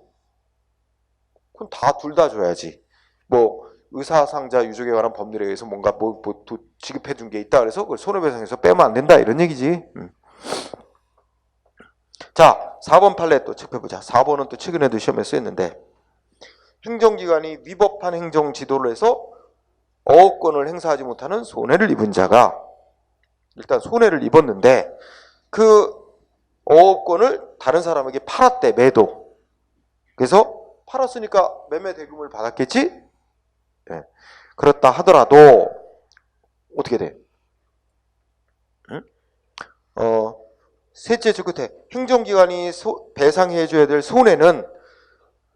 그럼 둘 다 줘야지. 뭐 의사상자 유족에 관한 법률에 의해서 뭔가 지급해 준 게 있다 그래서 그걸 손해배상에서 빼면 안 된다 이런 얘기지. 자, 4번 판례 또 체크해보자. 4번은 또 최근에도 시험에 쓰였는데 행정기관이 위법한 행정 지도를 해서 어업권을 행사하지 못하는 손해를 입은 자가 일단 손해를 입었는데 그 어업권을 다른 사람에게 팔았대. 매도. 그래서 팔았으니까 매매 대금을 받았겠지? 예. 그렇다 하더라도 어떻게 돼? 응? 셋째 주 끝에 행정기관이 배상해줘야 될 손해는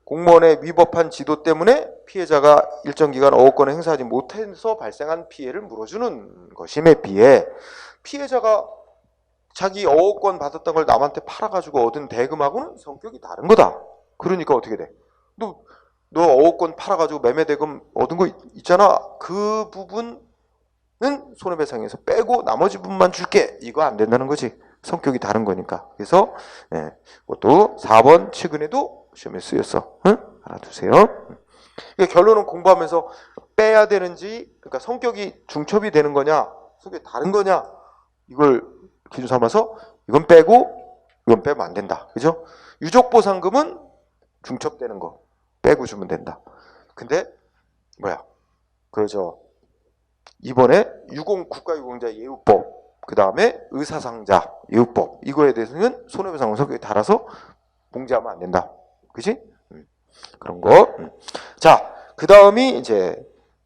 공무원의 위법한 지도 때문에 피해자가 일정 기간 어업권을 행사하지 못해서 발생한 피해를 물어주는 것임에 비해 피해자가 자기 어업권 받았던 걸 남한테 팔아가지고 얻은 대금하고는 성격이 다른 거다. 그러니까 어떻게 돼? 너 어업권 팔아가지고 매매대금 얻은 거 있잖아. 그 부분은 손해배상에서 빼고 나머지 부분만 줄게. 이거 안 된다는 거지. 성격이 다른 거니까. 그래서 그것도 4번 최근에도 시험에 쓰였어. 응? 알아두세요. 그러니까 결론은 공부하면서 빼야 되는지, 그러니까 성격이 중첩이 되는 거냐, 성격이 다른 거냐, 이걸 기준 삼아서 이건 빼고 이건 빼면 안 된다. 그죠? 유족보상금은 중첩되는 거 빼고 주면 된다. 근데 그러죠. 이번에 국가유공자 예우법, 그 다음에 의사상자 예우법, 이거에 대해서는 손해배상 성격이 달아서 봉제하면 안 된다. 그지? 그런 거. 자, 그 다음이 이제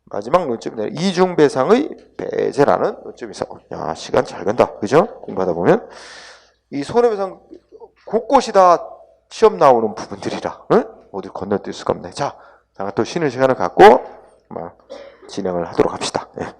마지막 논점이네요. 이중배상의 배제라는 논점이 있어. 야, 시간 잘 간다. 그죠? 공부하다 보면. 이 손해배상 곳곳이 다 시험 나오는 부분들이라, 응? 어디 건너뛸 수가 없네. 자, 또 쉬는 시간을 갖고 진행을 하도록 합시다. 예.